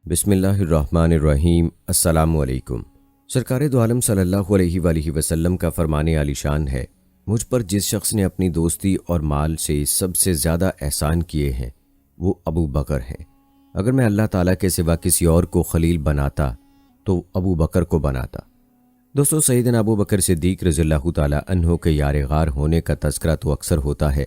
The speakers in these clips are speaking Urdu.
بسم اللہ الرحمن الرحیم۔ السلام علیکم۔ سرکار دو عالم صلی اللہ علیہ وآلہ وسلم کا فرمان عالی شان ہے، مجھ پر جس شخص نے اپنی دوستی اور مال سے سب سے زیادہ احسان کیے ہیں وہ ابو بکر ہیں۔ اگر میں اللہ تعالیٰ کے سوا کسی اور کو خلیل بناتا تو ابو بکر کو بناتا۔ دوستو، سیدنا ابو بکر صدیق رضی اللہ تعالیٰ عنہ کے یار غار ہونے کا تذکرہ تو اکثر ہوتا ہے،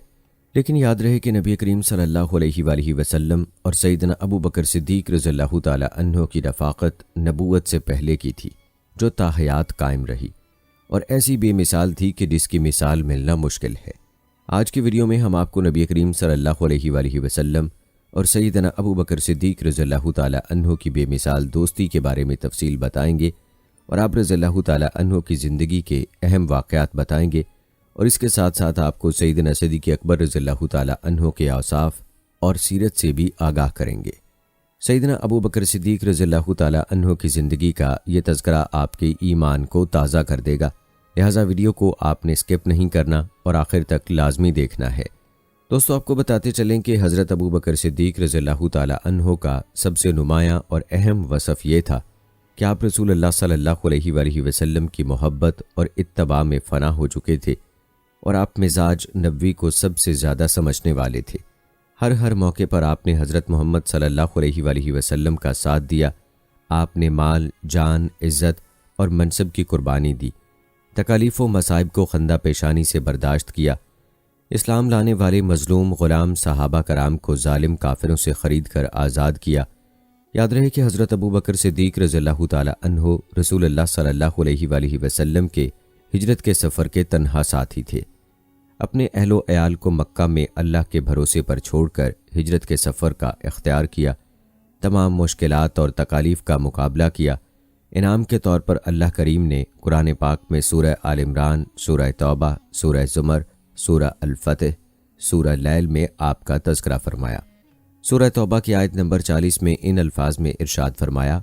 لیکن یاد رہے کہ نبی کریم صلی اللہ علیہ وآلہ وسلم اور سیدنا ابو بکر صدیق رضی اللہ تعالیٰ عنہ کی رفاقت نبوت سے پہلے کی تھی، جو تا حیات قائم رہی اور ایسی بے مثال تھی کہ جس کی مثال ملنا مشکل ہے۔ آج کی ویڈیو میں ہم آپ کو نبی کریم صلی اللہ علیہ وآلہ وسلم اور سیدنا ابو بکر صدیق رضی اللہ تعالیٰ عنہ کی بے مثال دوستی کے بارے میں تفصیل بتائیں گے اور آپ رضی اللہ تعالیٰ عنہ کی زندگی کے اہم واقعات بتائیں گے، اور اس کے ساتھ ساتھ آپ کو سیدنا صدیق اکبر رضی اللہ تعالیٰ عنہ کے اوصاف اور سیرت سے بھی آگاہ کریں گے۔ سیدنا ابو بکر صدیق رضی اللہ تعالیٰ عنہ کی زندگی کا یہ تذکرہ آپ کے ایمان کو تازہ کر دے گا، لہٰذا ویڈیو کو آپ نے سکپ نہیں کرنا اور آخر تک لازمی دیکھنا ہے۔ دوستو، آپ کو بتاتے چلیں کہ حضرت ابو بکر صدیق رضی اللہ تعالیٰ عنہ کا سب سے نمایاں اور اہم وصف یہ تھا کہ آپ رسول اللہ صلی اللہ علیہ وآلہ وسلم کی محبت اور اتباع میں فنا ہو چکے تھے، اور آپ مزاج نبوی کو سب سے زیادہ سمجھنے والے تھے۔ ہر موقع پر آپ نے حضرت محمد صلی اللہ علیہ وآلہ وسلم کا ساتھ دیا۔ آپ نے مال، جان، عزت اور منصب کی قربانی دی، تکالیف و مصائب کو خندہ پیشانی سے برداشت کیا، اسلام لانے والے مظلوم غلام صحابہ کرام کو ظالم کافروں سے خرید کر آزاد کیا۔ یاد رہے کہ حضرت ابو بکر صدیق رضی اللہ تعالیٰ عنہ رسول اللہ صلی اللہ علیہ وآلہ وسلم کے ہجرت کے سفر کے تنہا ساتھی تھے۔ اپنے اہل و عیال کو مکہ میں اللہ کے بھروسے پر چھوڑ کر ہجرت کے سفر کا اختیار کیا، تمام مشکلات اور تکالیف کا مقابلہ کیا۔ انعام کے طور پر اللہ کریم نے قرآن پاک میں سورہ آل عمران، سورہ توبہ، سورہ زمر، سورہ الفتح، سورہ لیل میں آپ کا تذکرہ فرمایا۔ سورہ توبہ کی آیت نمبر 40 میں ان الفاظ میں ارشاد فرمایا،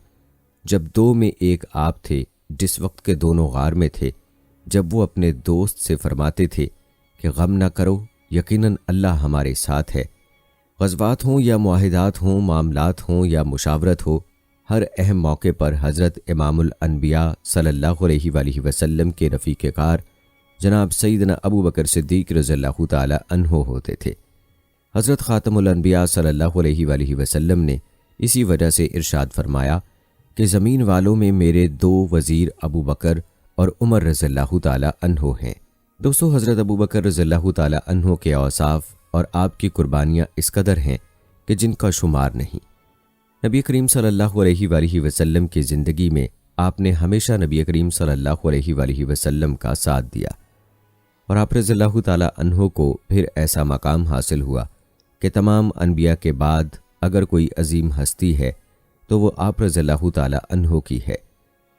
جب دو میں ایک آپ تھے، جس وقت کے دونوں غار میں تھے، جب وہ اپنے دوست سے فرماتے تھے کہ غم نہ کرو، یقیناً اللہ ہمارے ساتھ ہے۔ غزوات ہوں یا معاہدات ہوں، معاملات ہوں یا مشاورت ہو، ہر اہم موقع پر حضرت امام الانبیاء صلی اللہ علیہ وآلہ وسلم کے رفیق کار جناب سیدنا ابو بکر صدیق رضی اللہ تعالیٰ عنہ ہوتے تھے۔ حضرت خاتم الانبیاء صلی اللہ علیہ وآلہ وسلم نے اسی وجہ سے ارشاد فرمایا کہ زمین والوں میں میرے دو وزیر ابو بکر اور عمر رضی اللہ تعالیٰ عنہ ہیں۔ دوستو، حضرت ابو بکر رضی اللہ تعالیٰ عنہ کے اوصاف اور آپ کی قربانیاں اس قدر ہیں کہ جن کا شمار نہیں۔ نبی کریم صلی اللہ علیہ وآلہ وسلم کی زندگی میں آپ نے ہمیشہ نبی کریم صلی اللہ علیہ وآلہ وسلم کا ساتھ دیا، اور آپ رضی اللہ تعالیٰ عنہ کو پھر ایسا مقام حاصل ہوا کہ تمام انبیاء کے بعد اگر کوئی عظیم ہستی ہے تو وہ آپ رضی اللہ تعالیٰ عنہ کی ہے۔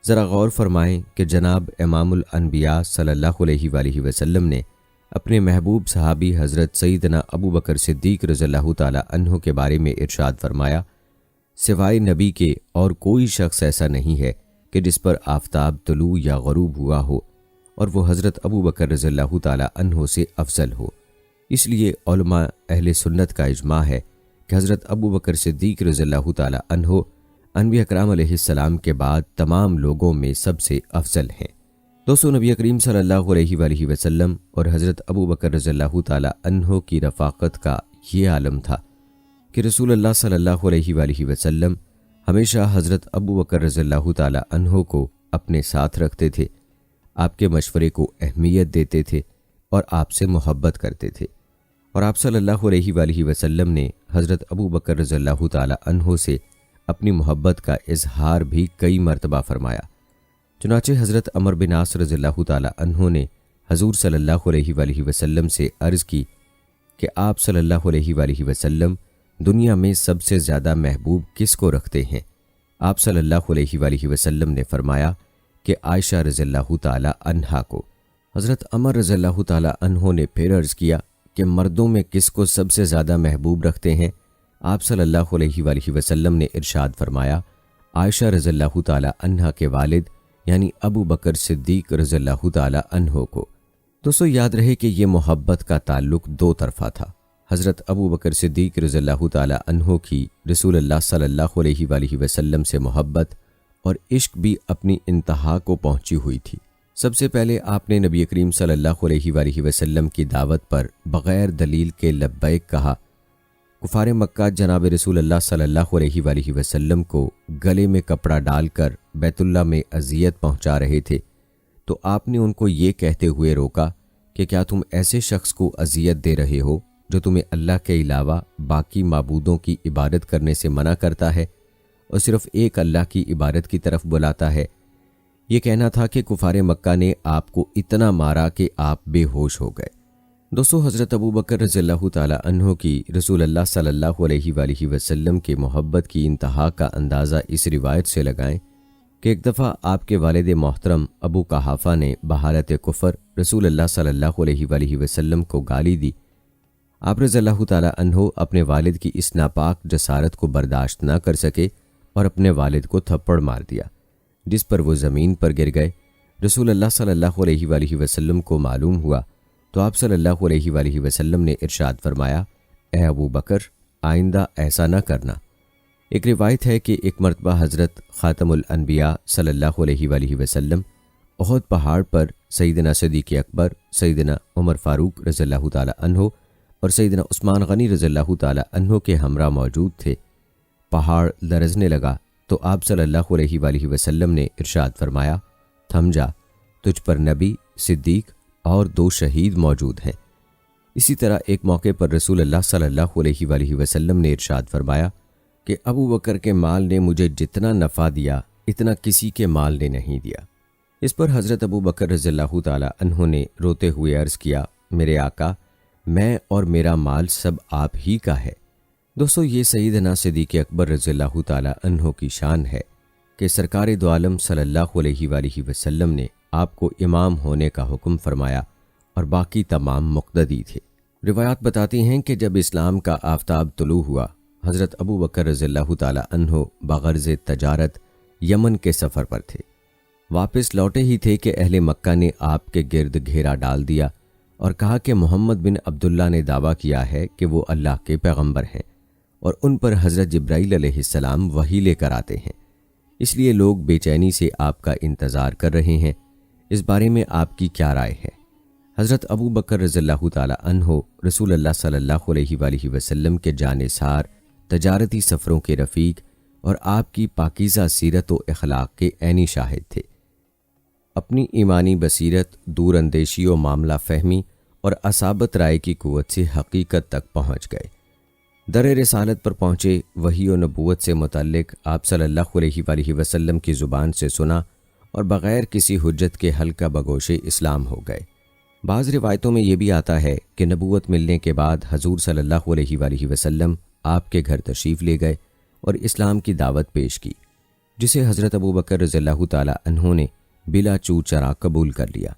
ذرا غور فرمائیں کہ جناب امام الانبیاء صلی اللہ علیہ وآلہ وسلم نے اپنے محبوب صحابی حضرت سیدنا ابو بکر صدیق رضی اللہ تعالیٰ عنہ کے بارے میں ارشاد فرمایا، سوائے نبی کے اور کوئی شخص ایسا نہیں ہے کہ جس پر آفتاب طلوع یا غروب ہوا ہو اور وہ حضرت ابو بکر رضی اللہ تعالیٰ عنہ سے افضل ہو۔ اس لیے علماء اہل سنت کا اجماع ہے کہ حضرت ابو بکر صدیق رضی اللہ تعالیٰ عنہ انبیاء کرام علیہ السلام کے بعد تمام لوگوں میں سب سے افضل ہیں۔ دوستو، نبی کریم صلی اللہ علیہ وآلہ وسلم اور حضرت ابو بکر رضی اللہ تعالیٰ عنہ کی رفاقت کا یہ عالم تھا کہ رسول اللہ صلی اللہ علیہ وآلہ وسلم ہمیشہ حضرت ابو بکر رضی اللہ تعالیٰ عنہ کو اپنے ساتھ رکھتے تھے، آپ کے مشورے کو اہمیت دیتے تھے اور آپ سے محبت کرتے تھے، اور آپ صلی اللہ علیہ وآلہ وسلم نے حضرت ابو بکر رضی اللہ تعالیٰ عنہ سے اپنی محبت کا اظہار بھی کئی مرتبہ فرمایا۔ چنانچہ حضرت عمر بن عاص رضی اللہ تعالیٰ عنہ نے حضور صلی اللہ علیہ وآلہ وسلم سے عرض کی کہ آپ صلی اللہ علیہ وآلہ وسلم دنیا میں سب سے زیادہ محبوب کس کو رکھتے ہیں؟ آپ صلی اللہ علیہ وآلہ وسلم نے فرمایا کہ عائشہ رضی اللہ تعالیٰ عنہا کو۔ حضرت عمر رضی اللہ تعالیٰ عنہ نے پھر عرض کیا کہ مردوں میں کس کو سب سے زیادہ محبوب رکھتے ہیں؟ آپ صلی اللہ علیہ وآلہ وسلم نے ارشاد فرمایا، عائشہ رضی اللہ تعالیٰ عنہا کے والد یعنی ابو بکر صدیق رضی اللہ تعالیٰ عنہ کو۔ دوستو، یاد رہے کہ یہ محبت کا تعلق دو طرفہ تھا۔ حضرت ابو بکر صدیق رضی اللہ تعالی عنہ کی رسول اللہ صلی اللہ علیہ وآلہ وسلم سے محبت اور عشق بھی اپنی انتہا کو پہنچی ہوئی تھی۔ سب سے پہلے آپ نے نبی کریم صلی اللہ علیہ وآلہ وسلم کی دعوت پر بغیر دلیل کے لبیک کہا۔ کفار مکہ جناب رسول اللہ صلی اللہ علیہ وآلہ وسلم کو گلے میں کپڑا ڈال کر بیت اللہ میں اذیت پہنچا رہے تھے، تو آپ نے ان کو یہ کہتے ہوئے روکا کہ کیا تم ایسے شخص کو اذیت دے رہے ہو جو تمہیں اللہ کے علاوہ باقی معبودوں کی عبادت کرنے سے منع کرتا ہے اور صرف ایک اللہ کی عبادت کی طرف بلاتا ہے؟ یہ کہنا تھا کہ کفار مکہ نے آپ کو اتنا مارا کہ آپ بے ہوش ہو گئے۔ دوستو، حضرت ابو بکر رضی اللہ تعالی عنہ کی رسول اللہ صلی اللہ علیہ وآلہ وسلم کے محبت کی انتہا کا اندازہ اس روایت سے لگائیں کہ ایک دفعہ آپ کے والد محترم ابو قحافہ نے بحالت کفر رسول اللہ صلی اللہ علیہ وآلہ وسلم کو گالی دی۔ آپ رضی اللہ تعالی عنہ اپنے والد کی اس ناپاک جسارت کو برداشت نہ کر سکے اور اپنے والد کو تھپڑ مار دیا، جس پر وہ زمین پر گر گئے۔ رسول اللہ صلی اللہ علیہ وآلہ وسلم کو معلوم ہوا تو آپ صلی اللہ علیہ وآلہ وسلم نے ارشاد فرمایا، اے ابو بکر، آئندہ ایسا نہ کرنا۔ ایک روایت ہے کہ ایک مرتبہ حضرت خاتم الانبیاء صلی اللہ علیہ وآلہ وسلم احد پہاڑ پر سیدنا صدیق اکبر، سیدنا عمر فاروق رضی اللہ تعالی عنہ اور سیدنا عثمان غنی رضی اللہ تعالی عنہ کے ہمراہ موجود تھے۔ پہاڑ لرزنے لگا تو آپ صلی اللہ علیہ وآلہ وسلم نے ارشاد فرمایا، تھم جا، تجھ پر نبی، صدیق اور 2 شہید موجود ہیں۔ اسی طرح ایک موقع پر رسول اللہ صلی اللہ علیہ وآلہ وسلم نے ارشاد فرمایا کہ ابو بکر کے مال نے مجھے جتنا نفع دیا اتنا کسی کے مال نے نہیں دیا۔ اس پر حضرت ابو بکر رضی اللہ تعالی عنہ نے روتے ہوئے عرض کیا، میرے آقا، میں اور میرا مال سب آپ ہی کا ہے۔ دوستو، یہ سیدنا صدیق اکبر رضی اللہ تعالی عنہ کی شان ہے کہ سرکار دو عالم صلی اللہ علیہ وآلہ وسلم نے آپ کو امام ہونے کا حکم فرمایا اور باقی تمام مقتدی تھے۔ روایات بتاتی ہیں کہ جب اسلام کا آفتاب طلوع ہوا، حضرت ابو بکر رضی اللہ تعالی عنہ بغرض تجارت یمن کے سفر پر تھے۔ واپس لوٹے ہی تھے کہ اہل مکہ نے آپ کے گرد گھیرا ڈال دیا اور کہا کہ محمد بن عبداللہ نے دعویٰ کیا ہے کہ وہ اللہ کے پیغمبر ہیں اور ان پر حضرت جبرائیل علیہ السلام وحی لے کر آتے ہیں، اس لیے لوگ بے چینی سے آپ کا انتظار کر رہے ہیں۔ اس بارے میں آپ کی کیا رائے ہے؟ حضرت ابو بکر رضی اللہ تعالی عنہ رسول اللہ صلی اللہ علیہ وآلہ وسلم کے جانثار، تجارتی سفروں کے رفیق اور آپ کی پاکیزہ سیرت و اخلاق کے عینی شاہد تھے۔ اپنی ایمانی بصیرت، دور اندیشی و معاملہ فہمی اور اصابت رائے کی قوت سے حقیقت تک پہنچ گئے۔ در رسالت پر پہنچے، وحی و نبوت سے متعلق آپ صلی اللہ علیہ وآلہ وسلم کی زبان سے سنا اور بغیر کسی حجت کے حلقہ بگوشے اسلام ہو گئے۔ بعض روایتوں میں یہ بھی آتا ہے کہ نبوت ملنے کے بعد حضور صلی اللہ علیہ وآلہ وسلم آپ کے گھر تشریف لے گئے اور اسلام کی دعوت پیش کی، جسے حضرت ابو بکر رضی اللہ تعالی عنہ نے بلا چو چرا قبول کر لیا۔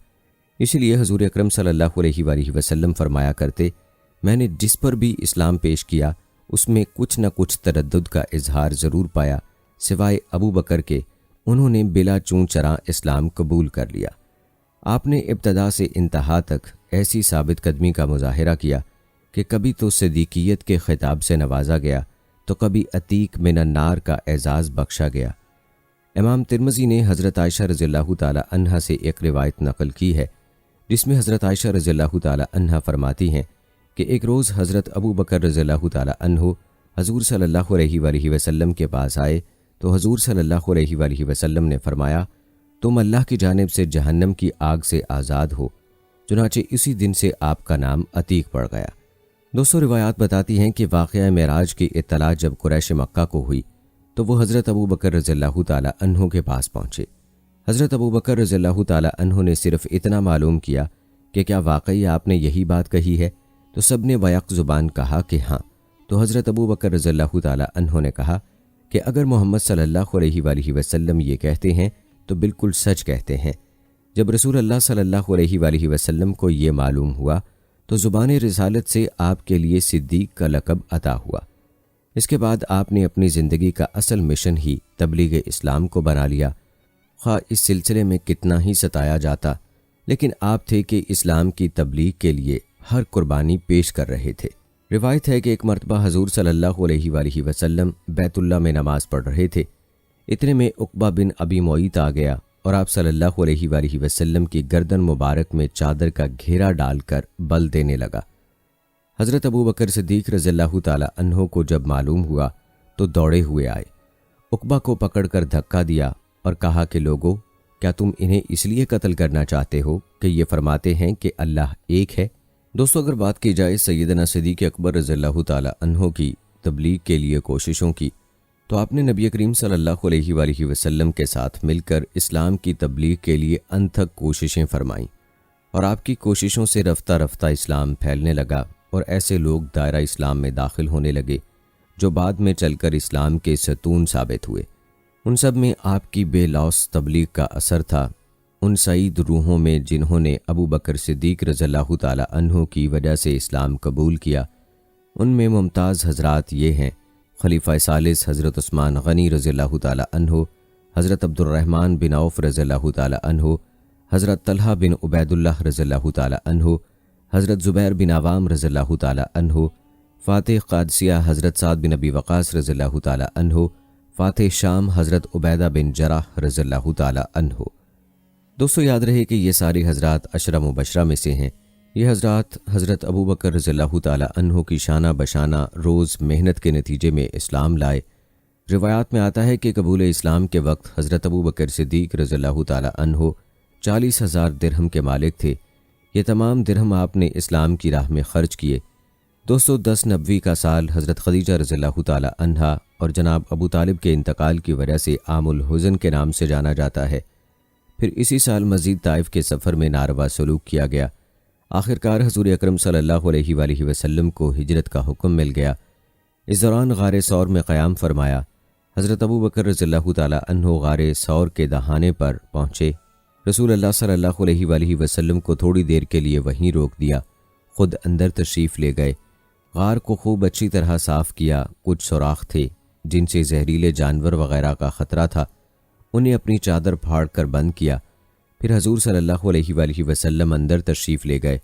اس لیے حضور اکرم صلی اللہ علیہ وآلہ وسلم فرمایا کرتے، میں نے جس پر بھی اسلام پیش کیا اس میں کچھ نہ کچھ تردد کا اظہار ضرور پایا، سوائے ابو بکر کے، انہوں نے بلا چون چراں اسلام قبول کر لیا۔ آپ نے ابتدا سے انتہا تک ایسی ثابت قدمی کا مظاہرہ کیا کہ کبھی تو صدیقیت کے خطاب سے نوازا گیا تو کبھی عتیق من النار کا اعزاز بخشا گیا۔ امام ترمذی نے حضرت عائشہ رضی اللہ تعالی عنہا سے ایک روایت نقل کی ہے جس میں حضرت عائشہ رضی اللہ تعالی عنہا فرماتی ہیں کہ ایک روز حضرت ابو بکر رضی اللہ تعالی عنہ حضور صلی اللہ علیہ وآلہ وسلم کے پاس آئے تو حضور صلی اللہ علیہ وآلہ وسلم نے فرمایا، تم اللہ کی جانب سے جہنم کی آگ سے آزاد ہو۔ چنانچہ اسی دن سے آپ کا نام عتیق پڑ گیا۔ دوستو، روایات بتاتی ہیں کہ واقعہ معراج کی اطلاع جب قریش مکہ کو ہوئی تو وہ حضرت ابو بکر رضی اللہ تعالی عنہ کے پاس پہنچے۔ حضرت ابو بکر رضی اللہ تعالی عنہ نے صرف اتنا معلوم کیا کہ کیا واقعی آپ نے یہی بات کہی ہے؟ تو سب نے بیک زبان کہا کہ ہاں۔ تو حضرت ابو بکر رضی اللہ تعالی عنہ نے کہا کہ اگر محمد صلی اللہ علیہ وآلہ وسلم یہ کہتے ہیں تو بالکل سچ کہتے ہیں۔ جب رسول اللہ صلی اللہ علیہ وآلہ وسلم کو یہ معلوم ہوا تو زبان رسالت سے آپ کے لیے صدیق کا لقب عطا ہوا۔ اس کے بعد آپ نے اپنی زندگی کا اصل مشن ہی تبلیغ اسلام کو بنا لیا۔ خواہ اس سلسلے میں کتنا ہی ستایا جاتا، لیکن آپ تھے کہ اسلام کی تبلیغ کے لیے ہر قربانی پیش کر رہے تھے۔ روایت ہے کہ ایک مرتبہ حضور صلی اللہ علیہ وآلہ وسلم بیت اللہ میں نماز پڑھ رہے تھے۔ اتنے میں عقبہ بن ابی معیط آ گیا اور آپ صلی اللہ علیہ وآلہ وسلم کی گردن مبارک میں چادر کا گھیرا ڈال کر بل دینے لگا۔ حضرت ابو بکر صدیق رضی اللہ تعالی عنہ کو جب معلوم ہوا تو دوڑے ہوئے آئے، عقبہ کو پکڑ کر دھکا دیا اور کہا کہ لوگو، کیا تم انہیں اس لیے قتل کرنا چاہتے ہو کہ یہ فرماتے ہیں کہ اللہ ایک ہے؟ دوستو، اگر بات کی جائے سیدنا صدیق اکبر رضی اللہ تعالی عنہ کی تبلیغ کے لیے کوششوں کی، تو آپ نے نبی کریم صلی اللہ علیہ وآلہ وسلم کے ساتھ مل کر اسلام کی تبلیغ کے لیے انتھک کوششیں فرمائیں، اور آپ کی کوششوں سے رفتہ رفتہ اسلام پھیلنے لگا اور ایسے لوگ دائرہ اسلام میں داخل ہونے لگے جو بعد میں چل کر اسلام کے ستون ثابت ہوئے۔ ان سب میں آپ کی بے لوث تبلیغ کا اثر تھا۔ ان سعید روحوں میں جنہوں نے ابو بکر صدیق رضی اللہ تعالی عنہ کی وجہ سے اسلام قبول کیا، ان میں ممتاز حضرات یہ ہیں: خلیفہ ثالث حضرت عثمان غنی رضی اللہ تعالی عنہ، حضرت عبد الرحمن بن عوف رضی اللہ تعالی عنہ، حضرت طلحہ بن عبید اللہ رضی اللہ تعالی عنہ، حضرت زبیر بن عوام رضی اللہ تعالی عنہ، فاتح قادسیہ حضرت سعد بن ابی وقاص رضی اللہ تعالی عنہ، فاتح شام حضرت عبیدہ بن جراح رضی اللہ تعالی عنہ۔ دوستو، یاد رہے کہ یہ سارے حضرات عشرہ مبشرہ میں سے ہیں۔ یہ حضرات حضرت ابو بکر رضی اللہ تعالی عنہ کی شانہ بشانہ روز محنت کے نتیجے میں اسلام لائے۔ روایات میں آتا ہے کہ قبول اسلام کے وقت حضرت ابو بکر صدیق رضی اللہ تعالی عنہ 40,000 درہم کے مالک تھے۔ یہ تمام درہم آپ نے اسلام کی راہ میں خرچ کیے۔ دوستو، 10 نبوی کا سال حضرت خدیجہ رضی اللہ تعالی عنہا اور جناب ابو طالب کے انتقال کی وجہ سے عام الحزن کے نام سے جانا جاتا ہے۔ پھر اسی سال مزید طائف کے سفر میں ناروا سلوک کیا گیا۔ آخرکار حضور اکرم صلی اللہ علیہ وآلہ وسلم کو ہجرت کا حکم مل گیا۔ اس دوران غار ثور میں قیام فرمایا۔ حضرت ابو بکر رضی اللہ تعالی عنہ غار ثور کے دہانے پر پہنچے۔ رسول اللہ صلی اللہ علیہ وآلہ وسلم کو تھوڑی دیر کے لیے وہیں روک دیا، خود اندر تشریف لے گئے۔ غار کو خوب اچھی طرح صاف کیا۔ کچھ سوراخ تھے جن سے زہریلے جانور وغیرہ کا خطرہ تھا، انہیں اپنی چادر پھاڑ کر بند کیا۔ پھر حضور صلی اللہ علیہ وآلہ وسلم اندر تشریف لے گئے۔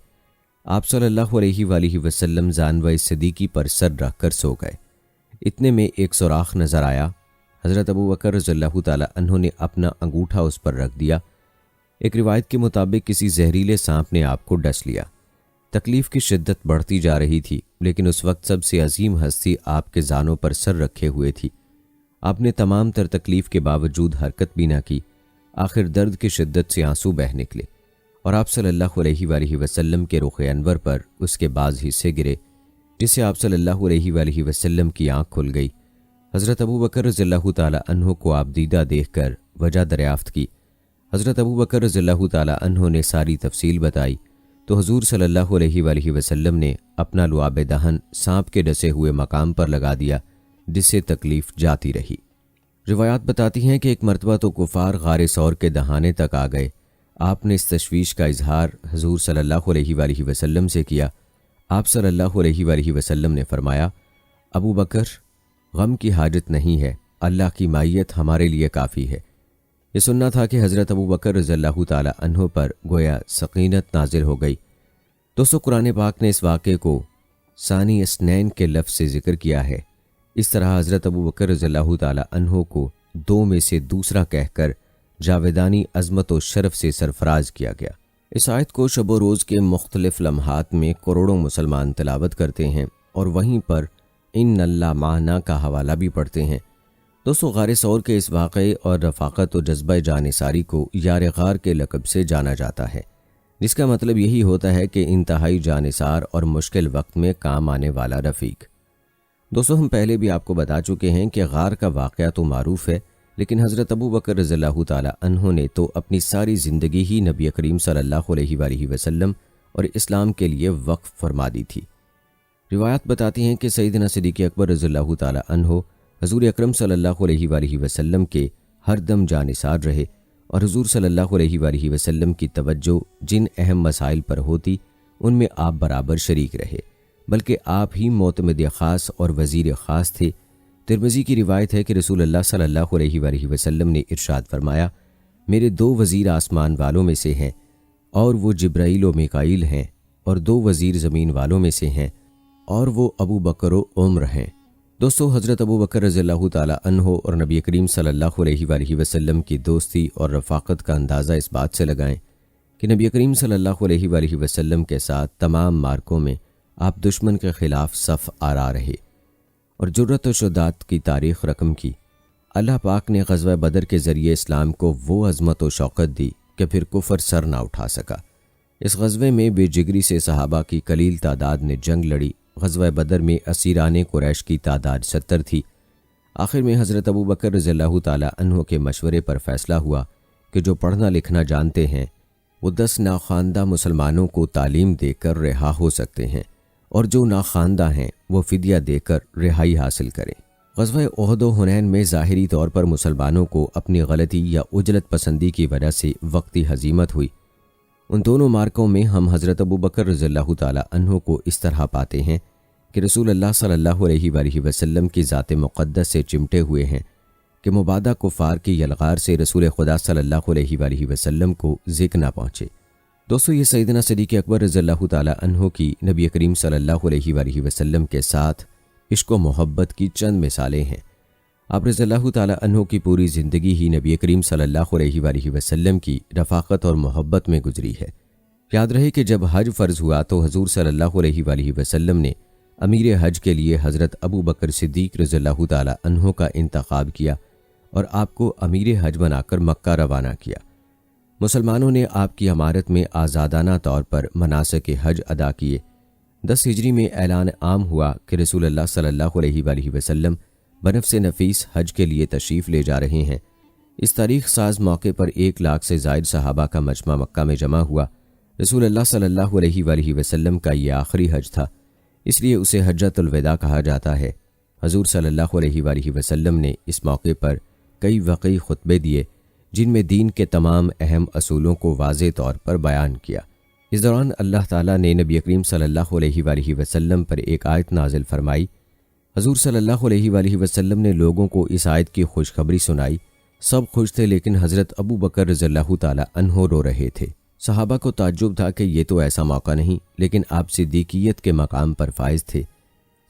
آپ صلی اللہ علیہ وآلہ وسلم زانوہ صدیقی پر سر رکھ کر سو گئے۔ اتنے میں ایک سوراخ نظر آیا۔ حضرت ابو بکر رضی اللہ تعالی عنہ نے اپنا انگوٹھا اس پر رکھ دیا۔ ایک روایت کے مطابق کسی زہریلے سانپ نے آپ کو ڈس لیا۔ تکلیف کی شدت بڑھتی جا رہی تھی، لیکن اس وقت سب سے عظیم ہستی آپ کے زانوں پر سر رکھے ہوئے تھی۔ آپ نے تمام تر تکلیف کے باوجود حرکت بھی نہ کی۔ آخر درد کی شدت سے آنسو بہہ نکلے اور آپ صلی اللہ علیہ وآلہ وسلم کے رخ انور پر اس کے بعض حصے گرے، جس سے آپ صلی اللہ علیہ وآلہ وسلم کی آنکھ کھل گئی۔ حضرت ابو بکر رضی اللہ تعالی عنہ کو آپ دیدہ دیکھ کر وجہ دریافت کی۔ حضرت ابو بکر رضی اللہ تعالی عنہ نے ساری تفصیل بتائی تو حضور صلی اللہ علیہ وآلہ وسلم نے اپنا لعاب دہن سانپ کے ڈسے ہوئے مقام پر لگا دیا، جس سے تکلیف جاتی رہی۔ روایات بتاتی ہیں کہ ایک مرتبہ تو کفار غار ثور کے دہانے تک آ گئے۔ آپ نے اس تشویش کا اظہار حضور صلی اللہ علیہ وآلہ وسلم سے کیا۔ آپ صلی اللہ علیہ وآلہ وسلم نے فرمایا، ابو بکر، غم کی حاجت نہیں ہے، اللہ کی معیت ہمارے لیے کافی ہے۔ یہ سننا تھا کہ حضرت ابو بکر رضی اللہ تعالی عنہ پر گویا سکینت نازل ہو گئی۔ دوستو، قرآن پاک نے اس واقعے کو ثانی اسنین کے لفظ سے ذکر کیا ہے۔ اس طرح حضرت ابو بکر رضی اللہ تعالی عنہ کو دو میں سے دوسرا کہہ کر جاویدانی عظمت و شرف سے سرفراز کیا گیا۔ اس آیت کو شب و روز کے مختلف لمحات میں کروڑوں مسلمان تلاوت کرتے ہیں اور وہیں پر ان اللہ معنا کا حوالہ بھی پڑھتے ہیں۔ دوستو، غار ثور کے اس واقعے اور رفاقت و جذبہ جانثاری کو یار غار کے لقب سے جانا جاتا ہے، جس کا مطلب یہی ہوتا ہے کہ انتہائی جانثار اور مشکل وقت میں کام آنے والا رفیق۔ دوستو، ہم پہلے بھی آپ کو بتا چکے ہیں کہ غار کا واقعہ تو معروف ہے، لیکن حضرت ابو بکر رضی اللہ تعالی عنہ نے تو اپنی ساری زندگی ہی نبی کریم صلی اللہ علیہ وآلہ وسلم اور اسلام کے لیے وقف فرما دی تھی۔ روایات بتاتی ہیں کہ سیدنا صدیق اکبر رضی اللہ تعالی عنہ حضور اکرم صلی اللہ علیہ وآلہ وسلم کے ہر دم جانثار رہے اور حضور صلی اللہ علیہ وآلہ وسلم کی توجہ جن اہم مسائل پر ہوتی ان میں آپ برابر شریک رہے، بلکہ آپ ہی معتمد خاص اور وزیر خاص تھے۔ ترمذی کی روایت ہے کہ رسول اللہ صلی اللہ علیہ وآلہ وسلم نے ارشاد فرمایا، میرے 2 وزیر آسمان والوں میں سے ہیں اور وہ جبرائیل و میکائیل ہیں، اور 2 وزیر زمین والوں میں سے ہیں اور وہ ابو بکر و عمر ہیں۔ دوستو، حضرت ابو بکر رضی اللہ تعالی عنہ اور نبی کریم صلی اللہ علیہ وآلہ وسلم کی دوستی اور رفاقت کا اندازہ اس بات سے لگائیں کہ نبی کریم صلی اللہ علیہ وآلہ وسلم کے ساتھ تمام مارکوں میں آپ دشمن کے خلاف صف آرا رہے اور جرأت و شجاعت کی تاریخ رقم کی۔ اللہ پاک نے غزوہ بدر کے ذریعے اسلام کو وہ عظمت و شوکت دی کہ پھر کفر سر نہ اٹھا سکا۔ اس غزوے میں بے جگری سے صحابہ کی قلیل تعداد نے جنگ لڑی۔ غزوہ بدر میں اسیران قریش کی تعداد 70 تھی۔ آخر میں حضرت ابو بکر رضی اللہ تعالی عنہ کے مشورے پر فیصلہ ہوا کہ جو پڑھنا لکھنا جانتے ہیں وہ 10 ناخواندہ مسلمانوں کو تعلیم دے کر رہا ہو سکتے ہیں، اور جو ناخواندہ ہیں وہ فدیہ دے کر رہائی حاصل کریں۔ غزوہ احد و حنین میں ظاہری طور پر مسلمانوں کو اپنی غلطی یا عجلت پسندی کی وجہ سے وقتی ہزیمت ہوئی۔ ان دونوں مارکوں میں ہم حضرت ابو بکر رضی اللہ تعالی عنہ کو اس طرح پاتے ہیں کہ رسول اللہ صلی اللہ علیہ وآلہ وسلم کی ذات مقدس سے چمٹے ہوئے ہیں کہ مبادہ کفار کی یلغار سے رسول خدا صلی اللہ علیہ وآلہ وسلم کو ذکر نہ پہنچے۔ دوستو، یہ سیدنا صدیق اکبر رضی اللہ تعالی عنہ کی نبی کریم صلی اللہ علیہ وآلہ وسلم کے ساتھ عشق و محبت کی چند مثالیں ہیں۔ آپ رضی اللہ تعالی عنہ کی پوری زندگی ہی نبی کریم صلی اللہ علیہ وآلہ وسلم کی رفاقت اور محبت میں گزری ہے۔ یاد رہے کہ جب حج فرض ہوا تو حضور صلی اللہ علیہ وآلہ وسلم نے امیر حج کے لیے حضرت ابو بکر صدیق رضی اللہ تعالی عنہ کا انتخاب کیا اور آپ کو امیر حج بنا کر مکہ روانہ کیا۔ مسلمانوں نے آپ کی امارت میں آزادانہ طور پر مناسک حج ادا کیے۔ 10 ہجری میں اعلان عام ہوا کہ رسول اللہ صلی اللہ علیہ وآلہ وسلم بنفس نفیس حج کے لیے تشریف لے جا رہے ہیں۔ اس تاریخ ساز موقع پر 1 لاکھ سے زائد صحابہ کا مجمع مکہ میں جمع ہوا۔ رسول اللہ صلی اللہ علیہ وآلہ وسلم کا یہ آخری حج تھا، اس لیے اسے حجۃ الوداع کہا جاتا ہے۔ حضور صلی اللہ علیہ وآلہ وسلم نے اس موقع پر کئی واقعی خطبے دیے جن میں دین کے تمام اہم اصولوں کو واضح طور پر بیان کیا۔ اس دوران اللہ تعالیٰ نے نبی کریم صلی اللہ علیہ وآلہ وسلم پر ایک آیت نازل فرمائی۔ حضور صلی اللہ علیہ وآلہ وسلم نے لوگوں کو اس آیت کی خوشخبری سنائی۔ سب خوش تھے لیکن حضرت ابو بکر رضی اللہ تعالی عنہ رو رہے تھے۔ صحابہ کو تعجب تھا کہ یہ تو ایسا موقع نہیں، لیکن آپ صدیقیت کے مقام پر فائز تھے۔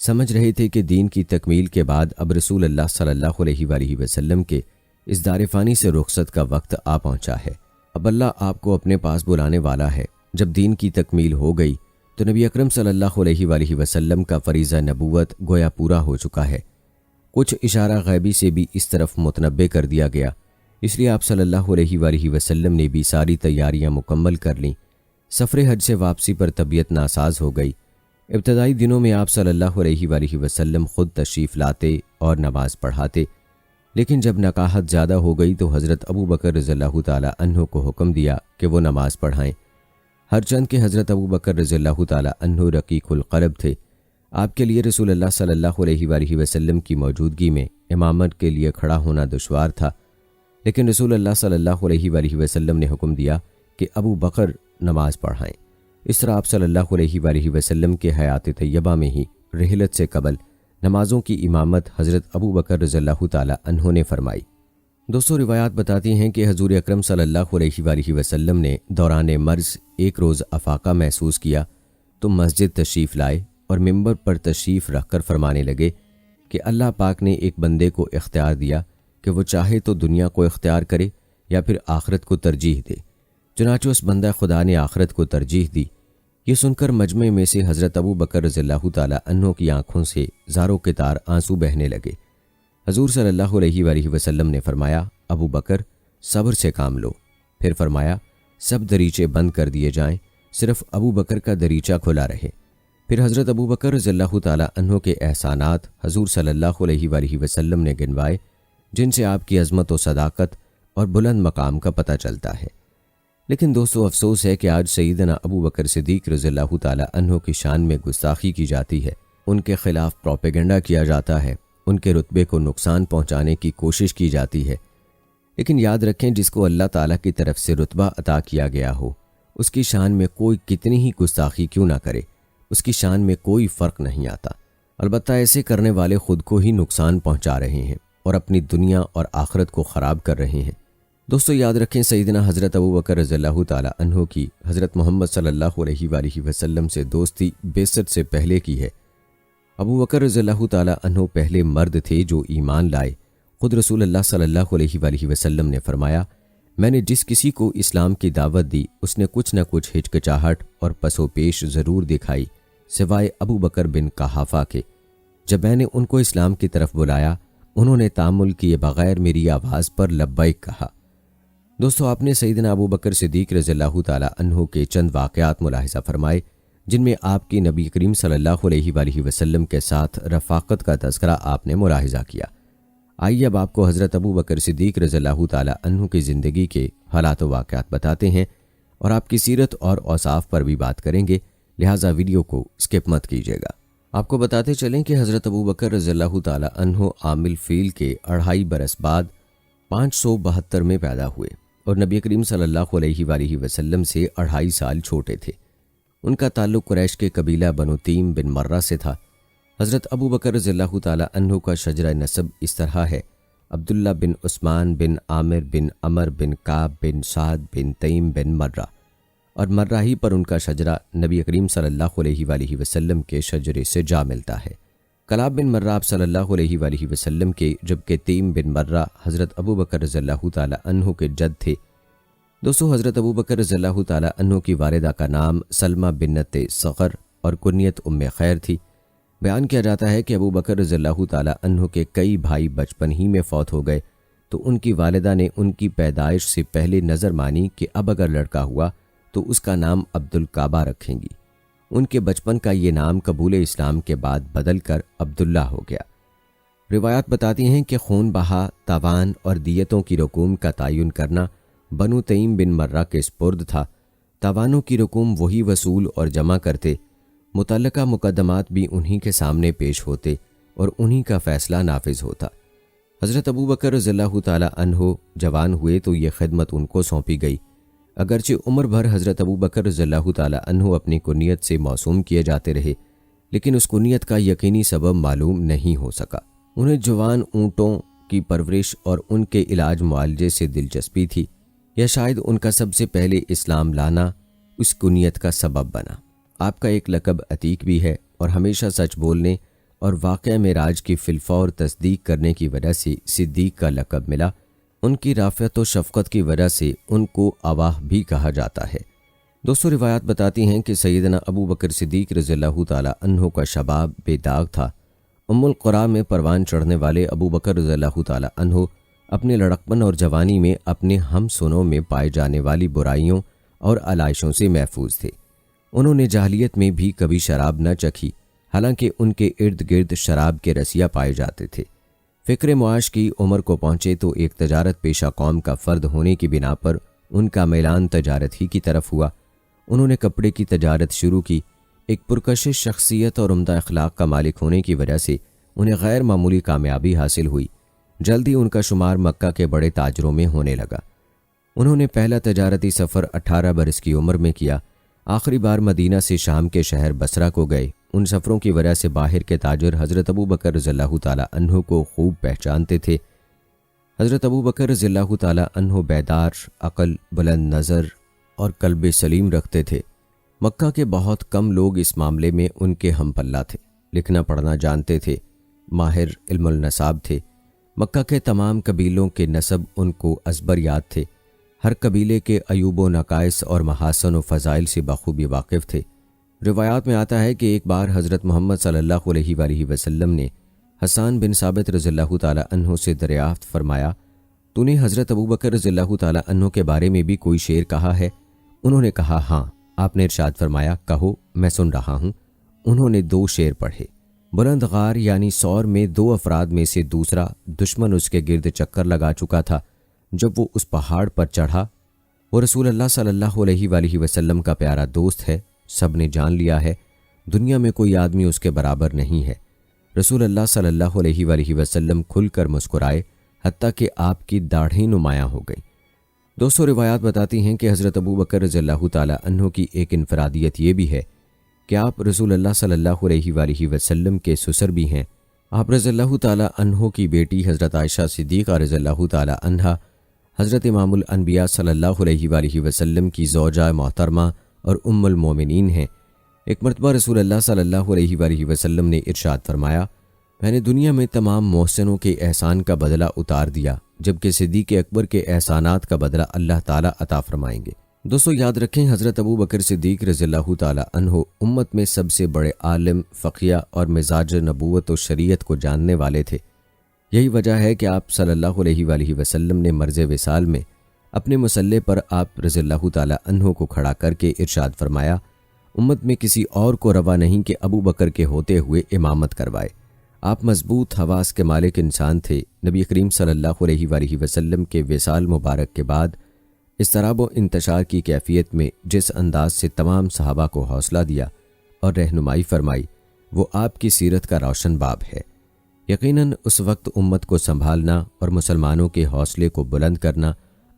سمجھ رہے تھے کہ دین کی تکمیل کے بعد اب رسول اللہ صلی اللہ علیہ وآلہ وسلم کے اس دار فانی سے رخصت کا وقت آ پہنچا ہے۔ اب اللہ آپ کو اپنے پاس بلانے والا ہے۔ جب دین کی تکمیل ہو گئی تو نبی اکرم صلی اللہ علیہ وآلہ وسلم کا فریضہ نبوت گویا پورا ہو چکا ہے۔ کچھ اشارہ غیبی سے بھی اس طرف متنبع کر دیا گیا، اس لیے آپ صلی اللہ علیہ وآلہ وسلم نے بھی ساری تیاریاں مکمل کر لیں۔ سفر حج سے واپسی پر طبیعت ناساز ہو گئی۔ ابتدائی دنوں میں آپ صلی اللہ علیہ وآلہ وسلم خود تشریف لاتے اور نماز پڑھاتے، لیکن جب نکاحت زیادہ ہو گئی تو حضرت ابو بکر رضی اللہ تعالی عنہ کو حکم دیا کہ وہ نماز پڑھائیں۔ ہر چند کے حضرت ابو بکر رضی اللہ تعالی عنہ رقیق القلب تھے۔ آپ کے لیے رسول اللہ صلی اللہ علیہ وآلہ وسلم کی موجودگی میں امامت کے لیے کھڑا ہونا دشوار تھا، لیکن رسول اللہ صلی اللہ علیہ وآلہ وسلم نے حکم دیا کہ ابو بکر نماز پڑھائیں۔ اس طرح آپ صلی اللہ علیہ وآلہ وسلم کے حیات طیبہ میں ہی رحلت سے قبل نمازوں کی امامت حضرت ابو بکر رضی اللہ تعالی عنہ نے فرمائی۔ دوستو، روایات بتاتی ہیں کہ حضور اکرم صلی اللہ علیہ وآلہ وسلم نے دوران مرض ایک روز افاقہ محسوس کیا تو مسجد تشریف لائے اور ممبر پر تشریف رکھ کر فرمانے لگے کہ اللہ پاک نے ایک بندے کو اختیار دیا کہ وہ چاہے تو دنیا کو اختیار کرے یا پھر آخرت کو ترجیح دے۔ چنانچہ اس بندہ خدا نے آخرت کو ترجیح دی۔ یہ سن کر مجمع میں سے حضرت ابو بکر رضی اللہ تعالی عنہ کی آنکھوں سے زاروں کے تار آنسو بہنے لگے۔ حضور صلی اللہ علیہ وآلہ وسلم نے فرمایا، ابو بکر صبر سے کام لو۔ پھر فرمایا، سب دریچے بند کر دیے جائیں، صرف ابو بکر کا دریچہ کھلا رہے۔ پھر حضرت ابو بکر رضی اللہ تعالی عنہ کے احسانات حضور صلی اللہ علیہ وآلہ وسلم نے گنوائے، جن سے آپ کی عظمت و صداقت اور بلند مقام کا پتہ چلتا ہے۔ لیکن دوستو، افسوس ہے کہ آج سیدنا ابو بکر صدیق رضی اللہ تعالی عنہ کی شان میں گستاخی کی جاتی ہے، ان کے خلاف پروپیگنڈا کیا جاتا ہے، ان کے رتبے کو نقصان پہنچانے کی کوشش کی جاتی ہے۔ لیکن یاد رکھیں، جس کو اللہ تعالیٰ کی طرف سے رتبہ عطا کیا گیا ہو، اس کی شان میں کوئی کتنی ہی گستاخی کیوں نہ کرے، اس کی شان میں کوئی فرق نہیں آتا۔ البتہ ایسے کرنے والے خود کو ہی نقصان پہنچا رہے ہیں اور اپنی دنیا اور آخرت کو خراب کر رہے ہیں۔ دوستو، یاد رکھیں، سیدنا حضرت ابو بکر رضی اللہ تعالی عنہ کی حضرت محمد صلی اللہ علیہ وآلہ وسلم سے دوستی بعثت سے پہلے کی ہے، ابو بکر رضی اللہ تعالیٰ عنہ پہلے مرد تھے جو ایمان لائے۔ خود رسول اللہ صلی اللہ علیہ وآلہ وسلم نے فرمایا، میں نے جس کسی کو اسلام کی دعوت دی اس نے کچھ نہ کچھ ہچکچاہٹ اور پس و پیش ضرور دکھائی سوائے ابو بکر بن قحافہ کے۔ جب میں نے ان کو اسلام کی طرف بلایا انہوں نے تامل کیے بغیر میری آواز پر لبیک کہا۔ دوستو، آپ نے سیدنا ابو بکر صدیق رضی اللہ تعالیٰ عنہ کے چند واقعات ملاحظہ فرمائے جن میں آپ کی نبی کریم صلی اللہ علیہ وآلہ وسلم کے ساتھ رفاقت کا تذکرہ آپ نے ملاحظہ کیا۔ آئیے اب آپ کو حضرت ابو بکر صدیق رضی اللہ تعالیٰ عنہ کی زندگی کے حالات و واقعات بتاتے ہیں اور آپ کی سیرت اور اوصاف پر بھی بات کریں گے، لہٰذا ویڈیو کو اسکپ مت کیجیے گا۔ آپ کو بتاتے چلیں کہ حضرت ابو بکر رضی اللہ تعالیٰ عنہ عامل فیل کے 2.5 برس بعد 572 میں پیدا ہوئے اور نبی کریم صلی اللہ علیہ وآلہ وسلم سے 2.5 سال چھوٹے تھے۔ ان کا تعلق قریش کے قبیلہ بنو تیم بن مرہ سے تھا۔ حضرت ابو بکر رضی اللہ تعالیٰ عنہ کا شجرہ نسب اس طرح ہے: عبداللہ بن عثمان بن عامر بن عمر بن کعب بن سعد بن تیم بن مرہ، اور مرہ ہی پر ان کا شجرہ نبی کریم صلی اللہ علیہ وآلہ وسلم کے شجرے سے جا ملتا ہے۔ کلاب بن مرہ آپ صلی اللہ علیہ وآلہ وسلم کے، جبکہ تیم بن مرہ حضرت ابو بکر رضی اللہ تعالیٰ عنہ کے جد تھے۔ دوستو، حضرت ابو بکر رضی اللہ تعالیٰ عنہ کی والدہ کا نام سلمہ بنت صغر اور کنیت ام خیر تھی۔ بیان کیا جاتا ہے کہ ابو بکر رضی اللہ تعالیٰ عنہ کے کئی بھائی بچپن ہی میں فوت ہو گئے تو ان کی والدہ نے ان کی پیدائش سے پہلے نظر مانی کہ اب اگر لڑکا ہوا تو اس کا نام عبدالکعبہ رکھیں گی۔ ان کے بچپن کا یہ نام قبول اسلام کے بعد بدل کر عبداللہ ہو گیا۔ روایات بتاتی ہیں کہ خون بہا، تاوان اور دیتوں کی رقوم کا تعین کرنا بنو تیم بن مرہ کے سپرد تھا۔ تاوانوں کی رقوم وہی وصول اور جمع کرتے، متعلقہ مقدمات بھی انہی کے سامنے پیش ہوتے اور انہی کا فیصلہ نافذ ہوتا۔ حضرت ابو بکر رضی اللہ تعالیٰ عنہ جوان ہوئے تو یہ خدمت ان کو سونپی گئی۔ اگرچہ عمر بھر حضرت ابو بکر رضی اللہ تعالیٰ عنہ اپنی کنیت سے موسوم کیے جاتے رہے، لیکن اس کنیت کا یقینی سبب معلوم نہیں ہو سکا۔ انہیں جوان اونٹوں کی پرورش اور ان کے علاج معالجے سے دلچسپی تھی، یا شاید ان کا سب سے پہلے اسلام لانا اس کنیت کا سبب بنا۔ آپ کا ایک لقب عتیق بھی ہے اور ہمیشہ سچ بولنے اور واقعہ معراج کی فی الفور تصدیق کرنے کی وجہ سے صدیق کا لقب ملا۔ ان کی رافت و شفقت کی وجہ سے ان کو اواہ بھی کہا جاتا ہے۔ دوستو، روایات بتاتی ہیں کہ سیدنا ابو بکر صدیق رضی اللہ تعالیٰ عنہ کا شباب بے داغ تھا۔ ام القریٰ میں پروان چڑھنے والے ابو بکر رضی اللہ تعالیٰ عنہ اپنے لڑکپن اور جوانی میں اپنے ہم سنوں میں پائے جانے والی برائیوں اور علائشوں سے محفوظ تھے۔ انہوں نے جاہلیت میں بھی کبھی شراب نہ چکھی، حالانکہ ان کے ارد گرد شراب کے رسیا پائے جاتے تھے۔ فکر معاش کی عمر کو پہنچے تو ایک تجارت پیشہ قوم کا فرد ہونے کی بنا پر ان کا میلان تجارت ہی کی طرف ہوا۔ انہوں نے کپڑے کی تجارت شروع کی۔ ایک پرکشش شخصیت اور عمدہ اخلاق کا مالک ہونے کی وجہ سے انہیں غیر معمولی کامیابی حاصل ہوئی۔ جلد ہی ان کا شمار مکہ کے بڑے تاجروں میں ہونے لگا۔ انہوں نے پہلا تجارتی سفر 18 برس کی عمر میں کیا۔ آخری بار مدینہ سے شام کے شہر بصرہ کو گئے۔ ان سفروں کی وجہ سے باہر کے تاجر حضرت ابو بکر رضی اللہ تعالیٰ عنہ کو خوب پہچانتے تھے۔ حضرت ابو بکر رضی اللہ تعالیٰ عنہ بیدار، عقل، بلند نظر اور قلب سلیم رکھتے تھے۔ مکہ کے بہت کم لوگ اس معاملے میں ان کے ہم پلہ تھے۔ لکھنا پڑھنا جانتے تھے، ماہر علم النساب تھے۔ مکہ کے تمام قبیلوں کے نسب ان کو ازبر یاد تھے۔ ہر قبیلے کے عیوب و نقائص اور محاسن و فضائل سے بخوبی واقف تھے۔ روایات میں آتا ہے کہ ایک بار حضرت محمد صلی اللہ علیہ وآلہ وسلم نے حسان بن ثابت رضی اللہ تعالیٰ عنہ سے دریافت فرمایا، تو نے حضرت ابو بکر رضی اللہ تعالیٰ عنہ کے بارے میں بھی کوئی شعر کہا ہے؟ انہوں نے کہا ہاں۔ آپ نے ارشاد فرمایا، کہو، میں سن رہا ہوں۔ انہوں نے 2 شعر پڑھے۔ بلند غار یعنی سور میں 2 افراد میں سے دوسرا دشمن اس کے گرد چکر لگا چکا تھا۔ جب وہ اس پہاڑ پر چڑھا، وہ رسول اللہ صلی اللہ علیہ وآلہ وسلم کا پیارا دوست ہے، سب نے جان لیا ہے، دنیا میں کوئی آدمی اس کے برابر نہیں ہے۔ رسول اللہ صلی اللہ علیہ وآلہ وسلم کھل کر مسکرائے، حتیٰ کہ آپ کی داڑھیں نمایاں ہو گئیں۔ دوستو، روایات بتاتی ہیں کہ حضرت ابو بکر رضی اللہ تعالیٰ عنہ کی ایک انفرادیت یہ بھی ہے کہ آپ رسول اللہ صلی اللہ علیہ وآلہ وسلم کے سسر بھی ہیں۔ آپ رضی اللہ تعالیٰ عنہ کی بیٹی حضرت عائشہ صدیقہ رضی اللہ تعالیٰ عنہا حضرت امام الانبیاء صلی اللہ علیہ وآلہ وسلم کی زوجہ محترمہ اور ام المومنین ہیں۔ ایک مرتبہ رسول اللہ صلی اللہ علیہ وآلہ وسلم نے ارشاد فرمایا، میں نے دنیا میں تمام محسنوں کے احسان کا بدلہ اتار دیا، جبکہ صدیق اکبر کے احسانات کا بدلہ اللہ تعالیٰ عطا فرمائیں گے۔ دوستو یاد رکھیں، حضرت ابو بکر صدیق رضی اللہ تعالیٰ عنہ امت میں سب سے بڑے عالم، فقیہ اور مزاج نبوت و شریعت کو جاننے والے تھے۔ یہی وجہ ہے کہ آپ صلی اللہ علیہ وآلہ وسلم نے مرض وصال میں اپنے مصلے پر آپ رضی اللہ تعالیٰ عنہ کو کھڑا کر کے ارشاد فرمایا، امت میں کسی اور کو روا نہیں کہ ابو بکر کے ہوتے ہوئے امامت کروائے۔ آپ مضبوط حواس کے مالک انسان تھے۔ نبی کریم صلی اللہ علیہ وآلہ وسلم کے وصال مبارک کے بعد اضطراب و انتشار کی کیفیت میں جس انداز سے تمام صحابہ کو حوصلہ دیا اور رہنمائی فرمائی، وہ آپ کی سیرت کا روشن باب ہے۔ یقیناً اس وقت امت کو سنبھالنا اور مسلمانوں کے حوصلے کو بلند کرنا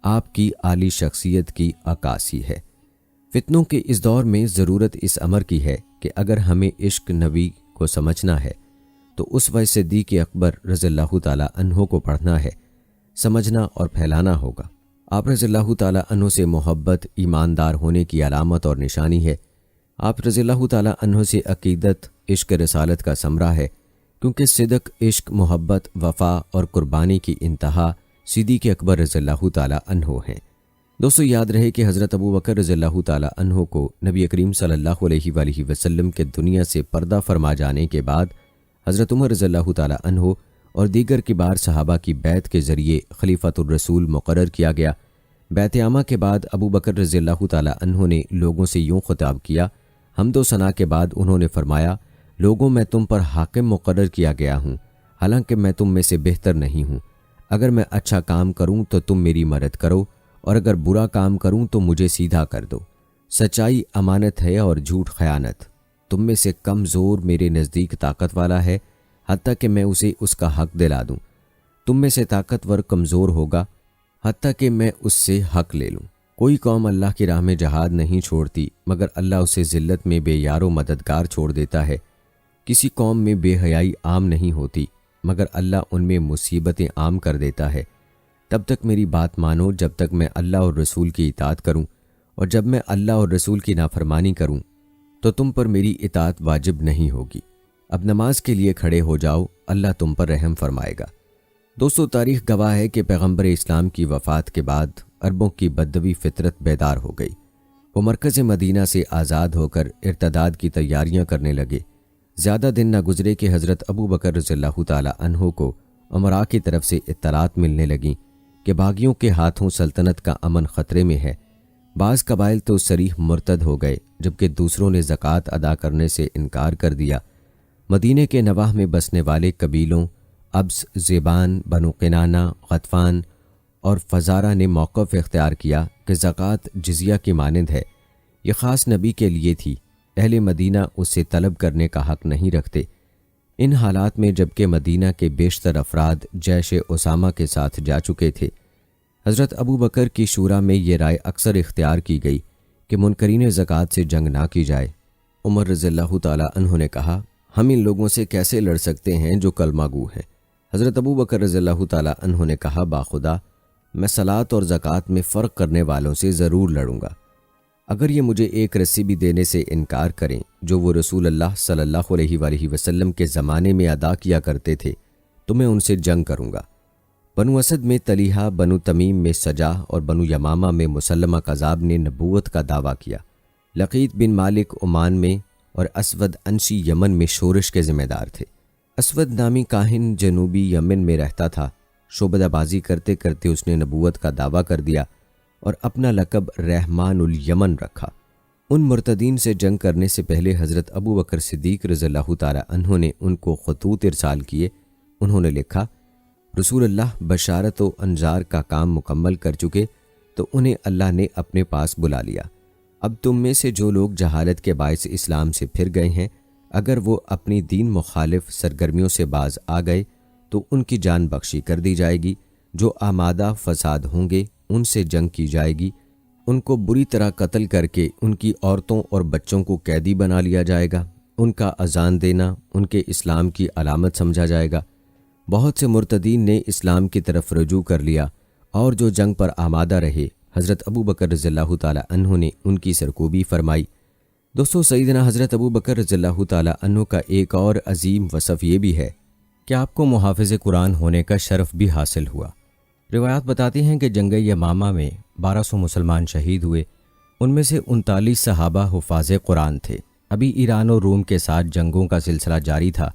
آپ کی عالی شخصیت کی عکاسی ہے۔ فتنوں کے اس دور میں ضرورت اس امر کی ہے کہ اگر ہمیں عشق نبی کو سمجھنا ہے تو اس وقت صدیق اکبر رضی اللہ تعالیٰ عنہ کو پڑھنا ہے، سمجھنا اور پھیلانا ہوگا۔ آپ رضی اللہ تعالیٰ عنہ سے محبت ایماندار ہونے کی علامت اور نشانی ہے۔ آپ رضی اللہ تعالیٰ عنہ سے عقیدت عشق رسالت کا ثمرہ ہے، کیونکہ صدق، عشق، محبت، وفا اور قربانی کی انتہا صدیق اکبر رضی اللہ تعالیٰ عنہ ہیں۔ دوستو یاد رہے کہ حضرت ابو بکر رضی اللہ تعالیٰ عنہ کو نبی کریم صلی اللہ علیہ وآلہ وسلم کے دنیا سے پردہ فرما جانے کے بعد حضرت عمر رضی اللہ تعالیٰ عنہ اور دیگر کبار صحابہ کی بیعت کے ذریعے خلیفۃ الرسول مقرر کیا گیا۔ بیعت عامہ کے بعد ابو بکر رضی اللہ تعالیٰ عنہ نے لوگوں سے یوں خطاب کیا، حمد و ثنا کے بعد انہوں نے فرمایا، لوگوں میں تم پر حاکم مقرر کیا گیا ہوں، حالانکہ میں تم میں سے بہتر نہیں ہوں۔ اگر میں اچھا کام کروں تو تم میری مدد کرو، اور اگر برا کام کروں تو مجھے سیدھا کر دو۔ سچائی امانت ہے اور جھوٹ خیانت۔ تم میں سے کم زور میرے نزدیک طاقت والا ہے، حتیٰ کہ میں اسے اس کا حق دلا دوں۔ تم میں سے طاقتور کمزور ہوگا، حتیٰ کہ میں اس سے حق لے لوں۔ کوئی قوم اللہ کی راہ میں جہاد نہیں چھوڑتی مگر اللہ اسے ذلت میں بے یار و مددگار چھوڑ دیتا ہے۔ کسی قوم میں بے حیائی عام نہیں ہوتی مگر اللہ ان میں مصیبتیں عام کر دیتا ہے۔ تب تک میری بات مانو جب تک میں اللہ اور رسول کی اطاعت کروں، اور جب میں اللہ اور رسول کی نافرمانی کروں تو تم پر میری اطاعت واجب نہیں ہوگی۔ اب نماز کے لیے کھڑے ہو جاؤ، اللہ تم پر رحم فرمائے گا۔ دوستو تاریخ گواہ ہے کہ پیغمبر اسلام کی وفات کے بعد عربوں کی بدوی فطرت بیدار ہو گئی۔ وہ مرکز مدینہ سے آزاد ہو کر ارتداد کی تیاریاں کرنے لگے۔ زیادہ دن نہ گزرے کہ حضرت ابو بکر رضی اللہ تعالیٰ عنہ کو امراء کی طرف سے اطلاعات ملنے لگیں کہ باغیوں کے ہاتھوں سلطنت کا امن خطرے میں ہے۔ بعض قبائل تو صریح مرتد ہو گئے، جبکہ دوسروں نے زکوٰۃ ادا کرنے سے انکار کر دیا۔ مدینے کے نواح میں بسنے والے قبیلوں ابس، زیبان، بنو کنانہ، غطفان اور فزارہ نے موقف اختیار کیا کہ زکوٰۃ جزیہ کی مانند ہے، یہ خاص نبی کے لیے تھی، اہل مدینہ اس سے طلب کرنے کا حق نہیں رکھتے۔ ان حالات میں جبکہ مدینہ کے بیشتر افراد جیش اسامہ کے ساتھ جا چکے تھے، حضرت ابو بکر کی شورا میں یہ رائے اکثر اختیار کی گئی کہ منکرین زکوٰۃ سے جنگ نہ کی جائے۔ عمر رضی اللہ تعالیٰ عنہ نے کہا، ہم ان لوگوں سے کیسے لڑ سکتے ہیں جو کلمہ گو ہیں؟ حضرت ابو بکر رضی اللہ تعالیٰ عنہ نے کہا، باخدا میں صلاۃ اور زکوٰۃ میں فرق کرنے والوں سے ضرور لڑوں گا۔ اگر یہ مجھے ایک رسی بھی دینے سے انکار کریں جو وہ رسول اللہ صلی اللہ علیہ وآلہ وسلم کے زمانے میں ادا کیا کرتے تھے تو میں ان سے جنگ کروں گا۔ بنو اسد میں طلیحہ، بنو تمیم میں سجاح اور بنو یمامہ میں مسلمہ کذاب نے نبوت کا دعویٰ کیا۔ لقیط بن مالک عمان میں اور اسود انشی یمن میں شورش کے ذمہ دار تھے۔ اسود نامی کاہن جنوبی یمن میں رہتا تھا۔ شعبدہ بازی کرتے کرتے اس نے نبوت کا دعویٰ کر دیا اور اپنا لقب رحمان الیمن رکھا۔ ان مرتدین سے جنگ کرنے سے پہلے حضرت ابو بکر صدیق رضی اللہ تعالیٰ عنہ نے ان کو خطوط ارسال کیے۔ انہوں نے لکھا، رسول اللہ بشارت و انذار کا کام مکمل کر چکے تو انہیں اللہ نے اپنے پاس بلا لیا۔ اب تم میں سے جو لوگ جہالت کے باعث اسلام سے پھر گئے ہیں، اگر وہ اپنی دین مخالف سرگرمیوں سے باز آ گئے تو ان کی جان بخشی کر دی جائے گی۔ جو آمادہ فساد ہوں گے ان سے جنگ کی جائے گی، ان کو بری طرح قتل کر کے ان کی عورتوں اور بچوں کو قیدی بنا لیا جائے گا۔ ان کا اذان دینا ان کے اسلام کی علامت سمجھا جائے گا۔ بہت سے مرتدین نے اسلام کی طرف رجوع کر لیا، اور جو جنگ پر آمادہ رہے حضرت ابو بکر رضی اللہ تعالیٰ عنہ نے ان کی سرکوبی فرمائی۔ دوستو سیدنا حضرت ابو بکر رضی اللہ تعالیٰ عنہ کا ایک اور عظیم وصف یہ بھی ہے کہ آپ کو محافظ قرآن ہونے کا شرف بھی حاصل ہوا۔ روایات بتاتی ہیں کہ جنگ یمامہ میں 1200 مسلمان شہید ہوئے، ان میں سے 39 صحابہ حفاظ قرآن تھے۔ ابھی ایران اور روم کے ساتھ جنگوں کا سلسلہ جاری تھا۔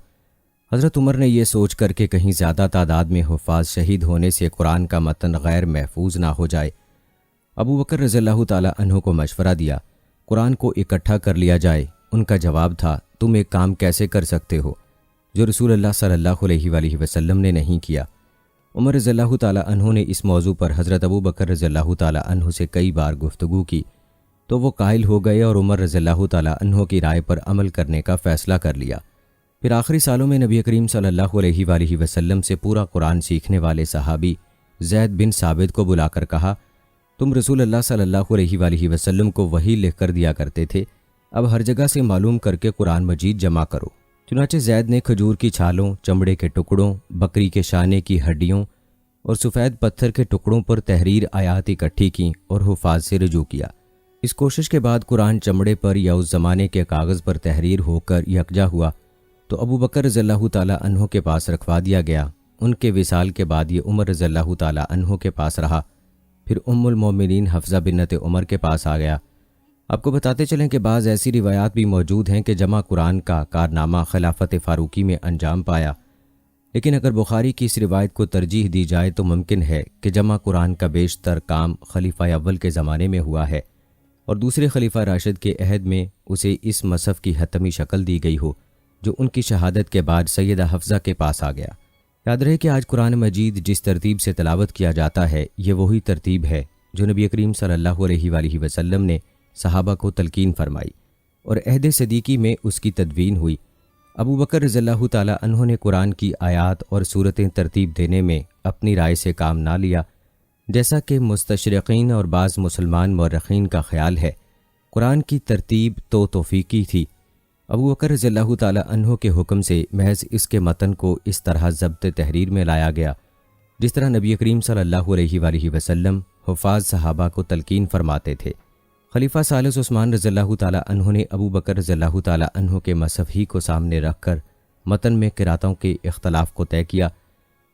حضرت عمر نے یہ سوچ کر کہ کہیں زیادہ تعداد میں حفاظ شہید ہونے سے قرآن کا متن غیر محفوظ نہ ہو جائے، ابو بکر رضی اللہ تعالیٰ عنہ کو مشورہ دیا قرآن کو اکٹھا کر لیا جائے۔ ان کا جواب تھا، تم ایک کام کیسے کر سکتے ہو جو رسول اللہ صلی اللہ علیہ وآلہ وسلم نے نہیں کیا۔ عمر رضی اللہ تعالیٰ عنہ نے اس موضوع پر حضرت ابو بکر رضی اللہ تعالیٰ عنہ سے کئی بار گفتگو کی تو وہ قائل ہو گئے اور عمر رضی اللہ تعالیٰ عنہ کی رائے پر عمل کرنے کا فیصلہ کر لیا۔ پھر آخری سالوں میں نبی کریم صلی اللہ علیہ وآلہ وسلم سے پورا قرآن سیکھنے والے صحابی زید بن ثابت کو بلا کر کہا، تم رسول اللہ صلی اللہ علیہ وآلہ وسلم کو وحی لکھ کر دیا کرتے تھے، اب ہر جگہ سے معلوم کر کے قرآن مجید جمع کرو۔ چنانچہ زید نے کھجور کی چھالوں، چمڑے کے ٹکڑوں، بکری کے شانے کی ہڈیوں اور سفید پتھر کے ٹکڑوں پر تحریر آیات اکٹھی کیں اور حفاظ سے رجوع کیا۔ اس کوشش کے بعد قرآن چمڑے پر یا اس زمانے کے کاغذ پر تحریر ہو کر یکجا ہوا تو ابو بکر رضی اللہ تعالیٰ عنہ کے پاس رکھوا دیا گیا۔ ان کے وصال کے بعد یہ عمر رضی اللہ تعالیٰ عنہ کے پاس رہا، پھر ام المومنین حفصہ بنت عمر کے پاس آ گیا۔ آپ کو بتاتے چلیں کہ بعض ایسی روایات بھی موجود ہیں کہ جمع قرآن کا کارنامہ خلافت فاروقی میں انجام پایا، لیکن اگر بخاری کی اس روایت کو ترجیح دی جائے تو ممکن ہے کہ جمع قرآن کا بیشتر کام خلیفہ اول کے زمانے میں ہوا ہے اور دوسرے خلیفہ راشد کے عہد میں اسے اس مصحف کی حتمی شکل دی گئی ہو جو ان کی شہادت کے بعد سیدہ حفصہ کے پاس آ گیا۔ یاد رہے کہ آج قرآن مجید جس ترتیب سے تلاوت کیا جاتا ہے یہ وہی ترتیب ہے جو نبی کریم صلی اللہ علیہ وآلہ وسلم نے صحابہ کو تلقین فرمائی اور عہد صدیقی میں اس کی تدوین ہوئی۔ ابو بکر رضی اللہ تعالیٰ عنہ نے قرآن کی آیات اور صورتیں ترتیب دینے میں اپنی رائے سے کام نہ لیا، جیسا کہ مستشرقین اور بعض مسلمان مورخین کا خیال ہے۔ قرآن کی ترتیب تو توفیقی تھی۔ ابو بکر رضی اللہ تعالیٰ عنہ کے حکم سے محض اس کے متن کو اس طرح ضبط تحریر میں لایا گیا جس طرح نبی کریم صلی اللہ علیہ وآلہ وسلم حفاظ صحابہ کو تلقین فرماتے تھے۔ خلیفہ ثالث عثمان رضی اللہ تعالیٰ عنہ نے ابو بکر رضی اللہ تعالیٰ عنہ کے مصحف ہی کو سامنے رکھ کر متن میں قراتوں کے اختلاف کو طے کیا،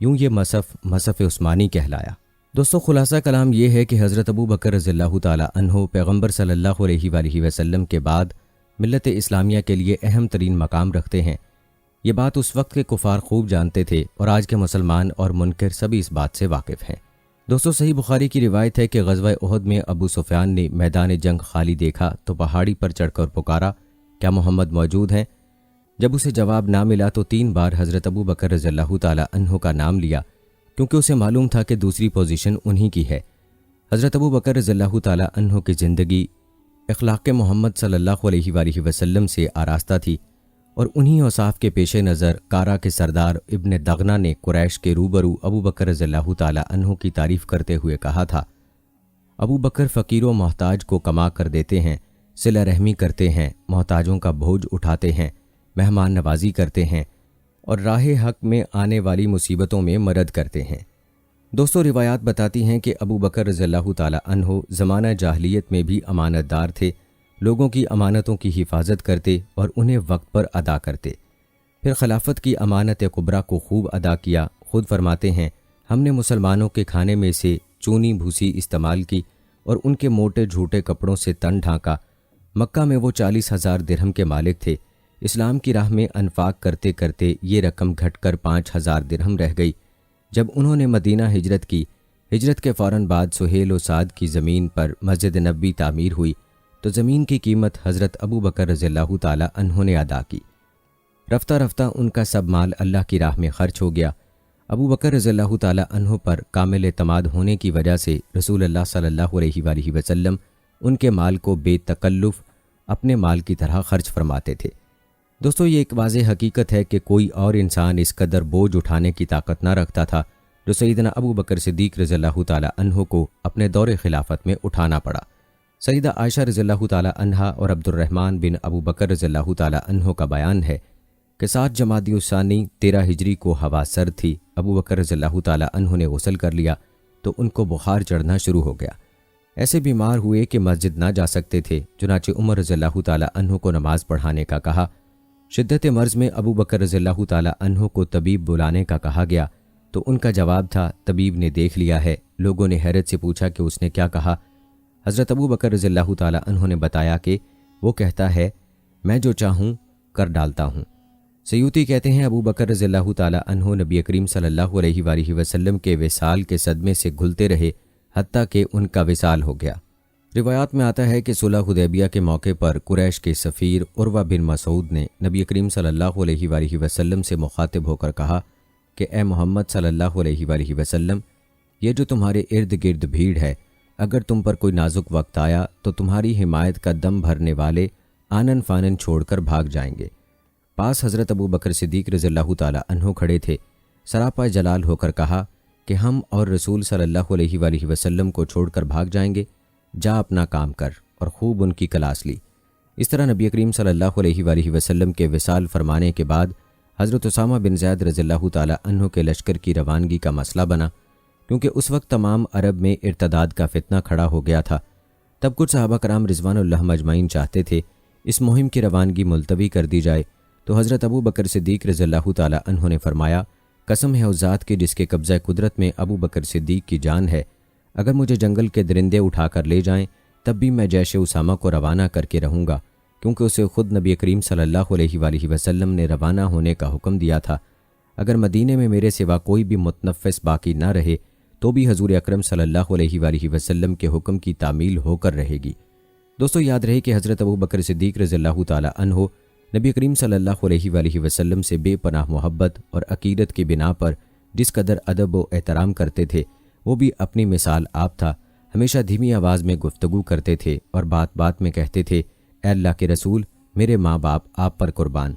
یوں یہ مصحف عثمانی کہلایا۔ دوستو خلاصہ کلام یہ ہے کہ حضرت ابو بکر رضی اللہ تعالیٰ عنہ پیغمبر صلی اللہ علیہ وآلہ وسلم کے بعد ملت اسلامیہ کے لیے اہم ترین مقام رکھتے ہیں۔ یہ بات اس وقت کے کفار خوب جانتے تھے اور آج کے مسلمان اور منکر سبھی اس بات سے واقف ہیں۔ دوستو صحیح بخاری کی روایت ہے کہ غزوہ احد میں ابو سفیان نے میدان جنگ خالی دیکھا تو پہاڑی پر چڑھ کر پکارا، کیا محمد موجود ہیں؟ جب اسے جواب نہ ملا تو 3 بار حضرت ابو بکر رضی اللہ تعالیٰ عنہ کا نام لیا، کیونکہ اسے معلوم تھا کہ دوسری پوزیشن انہی کی ہے۔ حضرت ابو بکر رضی اللہ تعالیٰ عنہ کی زندگی اخلاق محمد صلی اللہ علیہ وآلہ وسلم سے آراستہ تھی اور انہی اوصاف کے پیش نظر کارا کے سردار ابن دغنہ نے قریش کے روبرو ابو بکر رضی اللہ تعالیٰ عنہ کی تعریف کرتے ہوئے کہا تھا، ابو بکر فقیر و محتاج کو کما کر دیتے ہیں، صلہ رحمی کرتے ہیں، محتاجوں کا بوجھ اٹھاتے ہیں، مہمان نوازی کرتے ہیں اور راہ حق میں آنے والی مصیبتوں میں مدد کرتے ہیں۔ دوستو روایات بتاتی ہیں کہ ابو بکر رضی اللہ تعالیٰ عنہ زمانہ جاہلیت میں بھی امانت دار تھے، لوگوں کی امانتوں کی حفاظت کرتے اور انہیں وقت پر ادا کرتے۔ پھر خلافت کی امانت کبریٰ کو خوب ادا کیا۔ خود فرماتے ہیں، ہم نے مسلمانوں کے کھانے میں سے چونی بھوسی استعمال کی اور ان کے موٹے جھوٹے کپڑوں سے تن ڈھانکا۔ مکہ میں وہ 40,000 درہم کے مالک تھے۔ اسلام کی راہ میں انفاق کرتے کرتے یہ رقم گھٹ کر 5,000 درہم رہ گئی۔ جب انہوں نے مدینہ ہجرت کی، ہجرت کے فوراً بعد سہیل و سعد کی زمین پر مسجد نبوی تعمیر ہوئی تو زمین کی قیمت حضرت ابو بکر رضی اللہ تعالیٰ عنہ نے ادا کی۔ رفتہ رفتہ ان کا سب مال اللہ کی راہ میں خرچ ہو گیا۔ ابو بکر رضی اللہ تعالیٰ عنہ پر کامل اعتماد ہونے کی وجہ سے رسول اللہ صلی اللہ علیہ وآلہ وسلم ان کے مال کو بے تکلف اپنے مال کی طرح خرچ فرماتے تھے۔ دوستو یہ ایک واضح حقیقت ہے کہ کوئی اور انسان اس قدر بوجھ اٹھانے کی طاقت نہ رکھتا تھا جو سیدنا ابو بکر صدیق رضی اللہ تعالیٰ عنہ کو اپنے دور خلافت میں اٹھانا پڑا۔ سیدہ عائشہ رضی اللہ تعالیٰ عنہا اور عبد الرحمن بن ابو بکر رضی اللہ تعالیٰ عنہ کا بیان ہے کہ 7 جمادی الثانی 13 ہجری کو ہوا سرد تھی۔ ابو بکر رضی اللہ تعالیٰ عنہ نے غسل کر لیا تو ان کو بخار چڑھنا شروع ہو گیا۔ ایسے بیمار ہوئے کہ مسجد نہ جا سکتے تھے، چنانچہ عمر رضی اللہ تعالیٰ عنہ کو نماز پڑھانے کا کہا۔ شدت مرض میں ابو بکر رضی اللہ تعالیٰ عنہ کو طبیب بلانے کا کہا گیا تو ان کا جواب تھا، طبیب نے دیکھ لیا ہے۔ لوگوں نے حیرت سے پوچھا کہ اس نے کیا کہا؟ حضرت ابو بکر رضی اللہ تعالیٰ عنہ نے بتایا کہ وہ کہتا ہے، میں جو چاہوں کر ڈالتا ہوں۔ سیوطی کہتے ہیں ابو بکر رضی اللہ تعالیٰ عنہ نبی کریم صلی اللہ علیہ وآلہ وسلم کے وصال کے صدمے سے گھلتے رہے حتیٰ کہ ان کا وصال ہو گیا۔ روایات میں آتا ہے کہ صلح حدیبیہ کے موقع پر قریش کے سفیر عروہ بن مسعود نے نبی کریم صلی اللہ علیہ وآلہ وسلم سے مخاطب ہو کر کہا کہ اے محمد صلی اللہ علیہ وآلہ وسلم، یہ جو تمہارے ارد گرد بھیڑ ہے، اگر تم پر کوئی نازک وقت آیا تو تمہاری حمایت کا دم بھرنے والے آنن فانن چھوڑ کر بھاگ جائیں گے۔ پاس حضرت ابو بکر صدیق رضی اللہ تعالیٰ عنہ کھڑے تھے۔ سراپا جلال ہو کر کہا کہ ہم اور رسول صلی اللہ علیہ وآلہ وسلم کو چھوڑ کر بھاگ جائیں گے؟ جا اپنا کام کر، اور خوب ان کی کلاس لی۔ اس طرح نبی کریم صلی اللہ علیہ وآلہ وسلم کے وصال فرمانے کے بعد حضرت اسامہ بن زید رضی اللہ تعالیٰ عنہ کے لشکر کی روانگی کا مسئلہ بنا، کیونکہ اس وقت تمام عرب میں ارتداد کا فتنہ کھڑا ہو گیا تھا۔ تب کچھ صحابہ کرام رضوان اللہ مجمعین چاہتے تھے اس مہم کی روانگی ملتوی کر دی جائے، تو حضرت ابو بکر صدیق رضی اللہ تعالیٰ عنہ نے فرمایا، قسم ہے اس ذات کی جس کے قبضہ قدرت میں ابو بکر صدیق کی جان ہے، اگر مجھے جنگل کے درندے اٹھا کر لے جائیں تب بھی میں جیش اسامہ کو روانہ کر کے رہوں گا، کیونکہ اسے خود نبی کریم صلی اللہ علیہ وآلہ وسلم نے روانہ ہونے کا حکم دیا تھا۔ اگر مدینے میں میرے سوا کوئی بھی متنفس باقی نہ رہے تو بھی حضور اکرم صلی اللہ علیہ وآلہ وسلم کے حکم کی تعمیل ہو کر رہے گی۔ دوستو، یاد رہے کہ حضرت ابو بکر صدیق رضی اللہ تعالیٰ عنہ نبی کریم صلی اللہ علیہ وآلہ وسلم سے بے پناہ محبت اور عقیدت کی بنا پر جس قدر ادب و احترام کرتے تھے، وہ بھی اپنی مثال آپ تھا۔ ہمیشہ دھیمی آواز میں گفتگو کرتے تھے اور بات بات میں کہتے تھے، اے اللہ کے رسول، میرے ماں باپ آپ پر قربان۔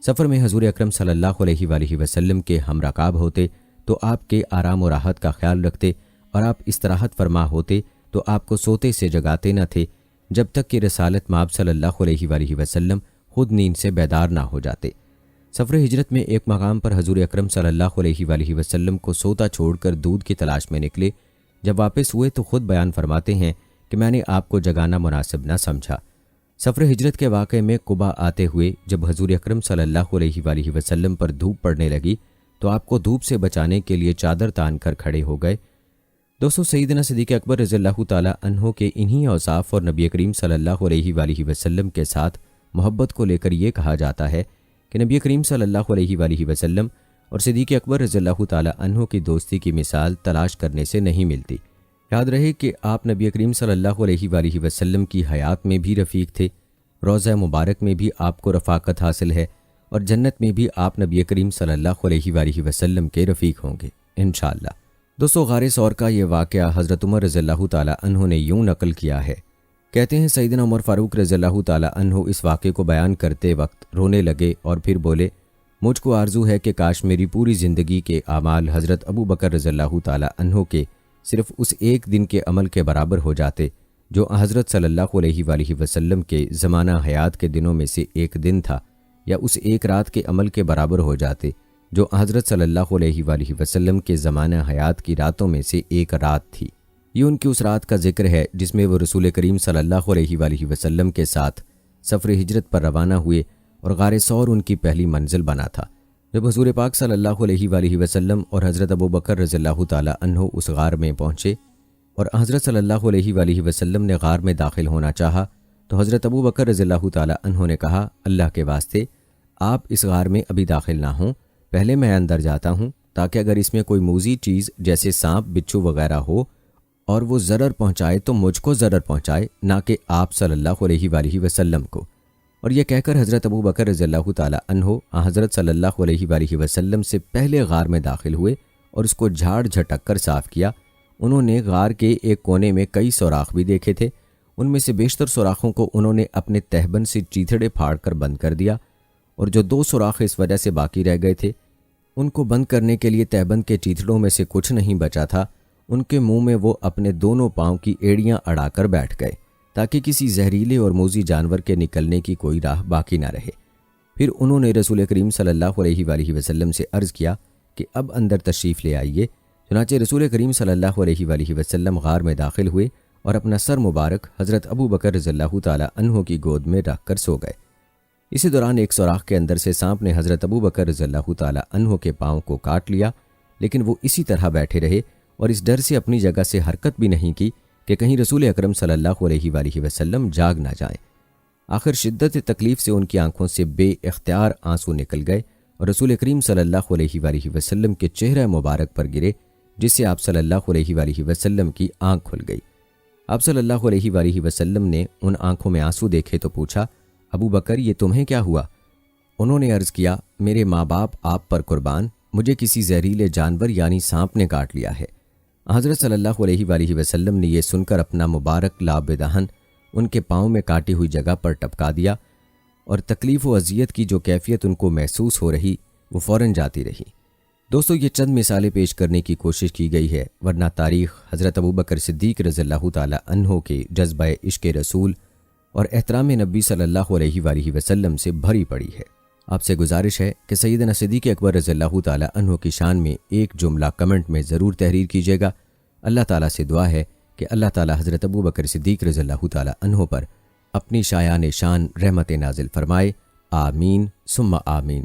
سفر میں حضور اکرم صلی اللہ علیہ وآلہ وسلم کے ہم رکاب ہوتے تو آپ کے آرام و راحت کا خیال رکھتے، اور آپ استراحت فرما ہوتے تو آپ کو سوتے سے جگاتے نہ تھے جب تک کہ رسالت مآب صلی اللہ علیہ وآلہ وسلم خود نیند سے بیدار نہ ہو جاتے۔ سفر ہجرت میں ایک مقام پر حضور اکرم صلی اللہ علیہ وآلہ وسلم کو سوتا چھوڑ کر دودھ کی تلاش میں نکلے۔ جب واپس ہوئے تو خود بیان فرماتے ہیں کہ میں نے آپ کو جگانا مناسب نہ سمجھا۔ سفر ہجرت کے واقعے میں قباء آتے ہوئے جب حضور اکرم صلی اللہ علیہ وآلہ وسلم پر دھوپ پڑنے لگی تو آپ کو دھوپ سے بچانے کے لیے چادر تان کر کھڑے ہو گئے۔ دوستو، سیدنا صدیق اکبر رضی اللہ تعالیٰ عنہ کے انہی اوصاف اور نبی کریم صلی اللہ علیہ وآلہ وسلم کے ساتھ محبت کو لے کر یہ کہا جاتا ہے کہ نبی کریم صلی اللہ علیہ وآلہ وسلم اور صدیق اکبر رضی اللہ تعالیٰ عنہ کی دوستی کی مثال تلاش کرنے سے نہیں ملتی۔ یاد رہے کہ آپ نبی کریم صلی اللہ علیہ وآلہ وسلم کی حیات میں بھی رفیق تھے، روضہ مبارک میں بھی آپ کو رفاقت حاصل ہے، اور جنت میں بھی آپ نبی کریم صلی اللہ علیہ وآلہ وسلم کے رفیق ہوں گے انشاءاللہ۔ دوستو، غار ثور کا یہ واقعہ حضرت عمر رضی اللہ تعالیٰ عنہ نے یوں نقل کیا ہے۔ کہتے ہیں سیدنا عمر فاروق رضی اللہ تعالیٰ عنہ اس واقعے کو بیان کرتے وقت رونے لگے اور پھر بولے، مجھ کو آرزو ہے کہ کاش میری پوری زندگی کے اعمال حضرت ابو بکر رضی اللہ تعالیٰ عنہ کے صرف اس ایک دن کے عمل کے برابر ہو جاتے جو حضرت صلی اللہ علیہ وآلہ وسلم کے زمانہ حیات کے دنوں میں سے ایک دن تھا، یا اس ایک رات کے عمل کے برابر ہو جاتے جو حضرت صلی اللہ علیہ وآلہ وسلم کے زمانہ حیات کی راتوں میں سے ایک رات تھی۔ یہ ان کی اس رات کا ذکر ہے جس میں وہ رسول کریم صلی اللہ علیہ وآلہ وسلم کے ساتھ سفر ہجرت پر روانہ ہوئے اور غار ثور ان کی پہلی منزل بنا تھا۔ جب حضور پاک صلی اللہ علیہ وآلہ وسلم اور حضرت ابو بکر رضی اللہ تعالیٰ عنہ اس غار میں پہنچے اور حضرت صلی اللہ علیہ وآلہ وسلم نے غار میں داخل ہونا چاہا تو حضرت ابو بکر رضی اللہ تعالیٰ عنہ نے کہا، اللہ کے واسطے آپ اس غار میں ابھی داخل نہ ہوں، پہلے میں اندر جاتا ہوں، تاکہ اگر اس میں کوئی موذی چیز جیسے سانپ بچھو وغیرہ ہو اور وہ ضرر پہنچائے تو مجھ کو ضرر پہنچائے، نہ کہ آپ صلی اللہ علیہ وآلہ وسلم کو۔ اور یہ کہہ کر حضرت ابو بکر رضی اللہ تعالیٰ عنہ حضرت صلی اللہ علیہ وآلہ وسلم سے پہلے غار میں داخل ہوئے اور اس کو جھاڑ جھٹک کر صاف کیا۔ انہوں نے غار کے ایک کونے میں کئی سوراخ بھی دیکھے تھے، ان میں سے بیشتر سوراخوں کو انہوں نے اپنے تہبند سے چیتھڑے پھاڑ کر بند کر دیا، اور جو 2 سوراخ اس وجہ سے باقی رہ گئے تھے ان کو بند کرنے کے لیے تہبند کے چیتھڑوں میں سے کچھ نہیں بچا تھا۔ ان کے منہ میں وہ اپنے دونوں پاؤں کی ایڑیاں اڑا کر بیٹھ گئے تاکہ کسی زہریلے اور موذی جانور کے نکلنے کی کوئی راہ باقی نہ رہے۔ پھر انہوں نے رسول کریم صلی اللہ علیہ وآلہ وسلم سے عرض کیا کہ اب اندر تشریف لے آئیے۔ چنانچہ رسول کریم صلی اللہ علیہ وآلہ وسلم غار میں داخل ہوئے اور اپنا سر مبارک حضرت ابو بکر رضی اللہ تعالیٰ عنہ کی گود میں رکھ کر سو گئے۔ اسی دوران ایک سوراخ کے اندر سے سانپ نے حضرت ابو بکر رضی اللہ تعالیٰ عنہ کے پاؤں کو کاٹ لیا، لیکن وہ اسی طرح بیٹھے رہے اور اس ڈر سے اپنی جگہ سے حرکت بھی نہیں کی کہ کہیں رسول اکرم صلی اللہ علیہ وآلہ وسلم جاگ نہ جائیں۔ آخر شدت تکلیف سے ان کی آنکھوں سے بے اختیار آنسو نکل گئے اور رسول کریم صلی اللہ علیہ وآلہ وسلم کے چہرہ مبارک پر گرے، جس سے آپ صلی اللہ علیہ وآلہ وسلم کی آنکھ کھل گئی۔ آپ صلی اللہ علیہ وآلہ وسلم نے ان آنکھوں میں آنسو دیکھے تو پوچھا، ابو بکر یہ تمہیں کیا ہوا؟ انہوں نے عرض کیا، میرے ماں باپ آپ پر قربان، مجھے کسی زہریلے جانور یعنی سانپ نے کاٹ لیا ہے۔ حضرت صلی اللہ علیہ وآلہ وسلم نے یہ سن کر اپنا مبارک لاب دہن ان کے پاؤں میں کاٹی ہوئی جگہ پر ٹپکا دیا اور تکلیف و اذیت کی جو کیفیت ان کو محسوس ہو رہی وہ فوراً جاتی رہی۔ دوستو، یہ چند مثالیں پیش کرنے کی کوشش کی گئی ہے، ورنہ تاریخ حضرت ابوبکر صدیق رضی اللہ تعالیٰ عنہ کے جذبہ عشق رسول اور احترام نبی صلی اللہ علیہ وآلہ وسلم سے بھری پڑی ہے۔ آپ سے گزارش ہے کہ سیدنا صدیق اکبر رضی اللہ تعالیٰ عنہ کی شان میں ایک جملہ کمنٹ میں ضرور تحریر کیجیے گا۔ اللہ تعالیٰ سے دعا ہے کہ اللہ تعالیٰ حضرت ابوبکر صدیق رضی اللہ تعالیٰ عنہ پر اپنی شایان شان رحمت نازل فرمائے، آمین ثم آمین۔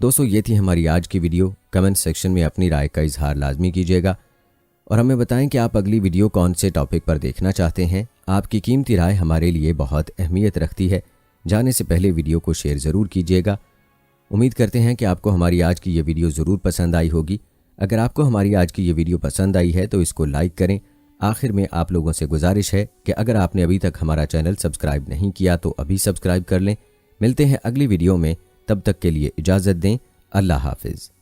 دوستو، یہ تھی ہماری آج کی ویڈیو۔ کمنٹ سیکشن میں اپنی رائے کا اظہار لازمی کیجیے گا اور ہمیں بتائیں کہ آپ اگلی ویڈیو کون سے ٹاپک پر دیکھنا چاہتے ہیں۔ آپ کی قیمتی رائے ہمارے لیے بہت اہمیت رکھتی ہے۔ جانے سے پہلے ویڈیو کو شیئر ضرور کیجیے گا۔ امید کرتے ہیں کہ آپ کو ہماری آج کی یہ ویڈیو ضرور پسند آئی ہوگی۔ اگر آپ کو ہماری آج کی یہ ویڈیو پسند آئی ہے تو اس کو لائک کریں۔ آخر میں آپ لوگوں سے گزارش ہے کہ اگر آپ نے ابھی تک ہمارا چینل سبسکرائب نہیں کیا تو ابھی سبسکرائب کر لیں۔ ملتے ہیں اگلی ویڈیو میں، تب تک کے لیے اجازت دیں۔ اللہ حافظ۔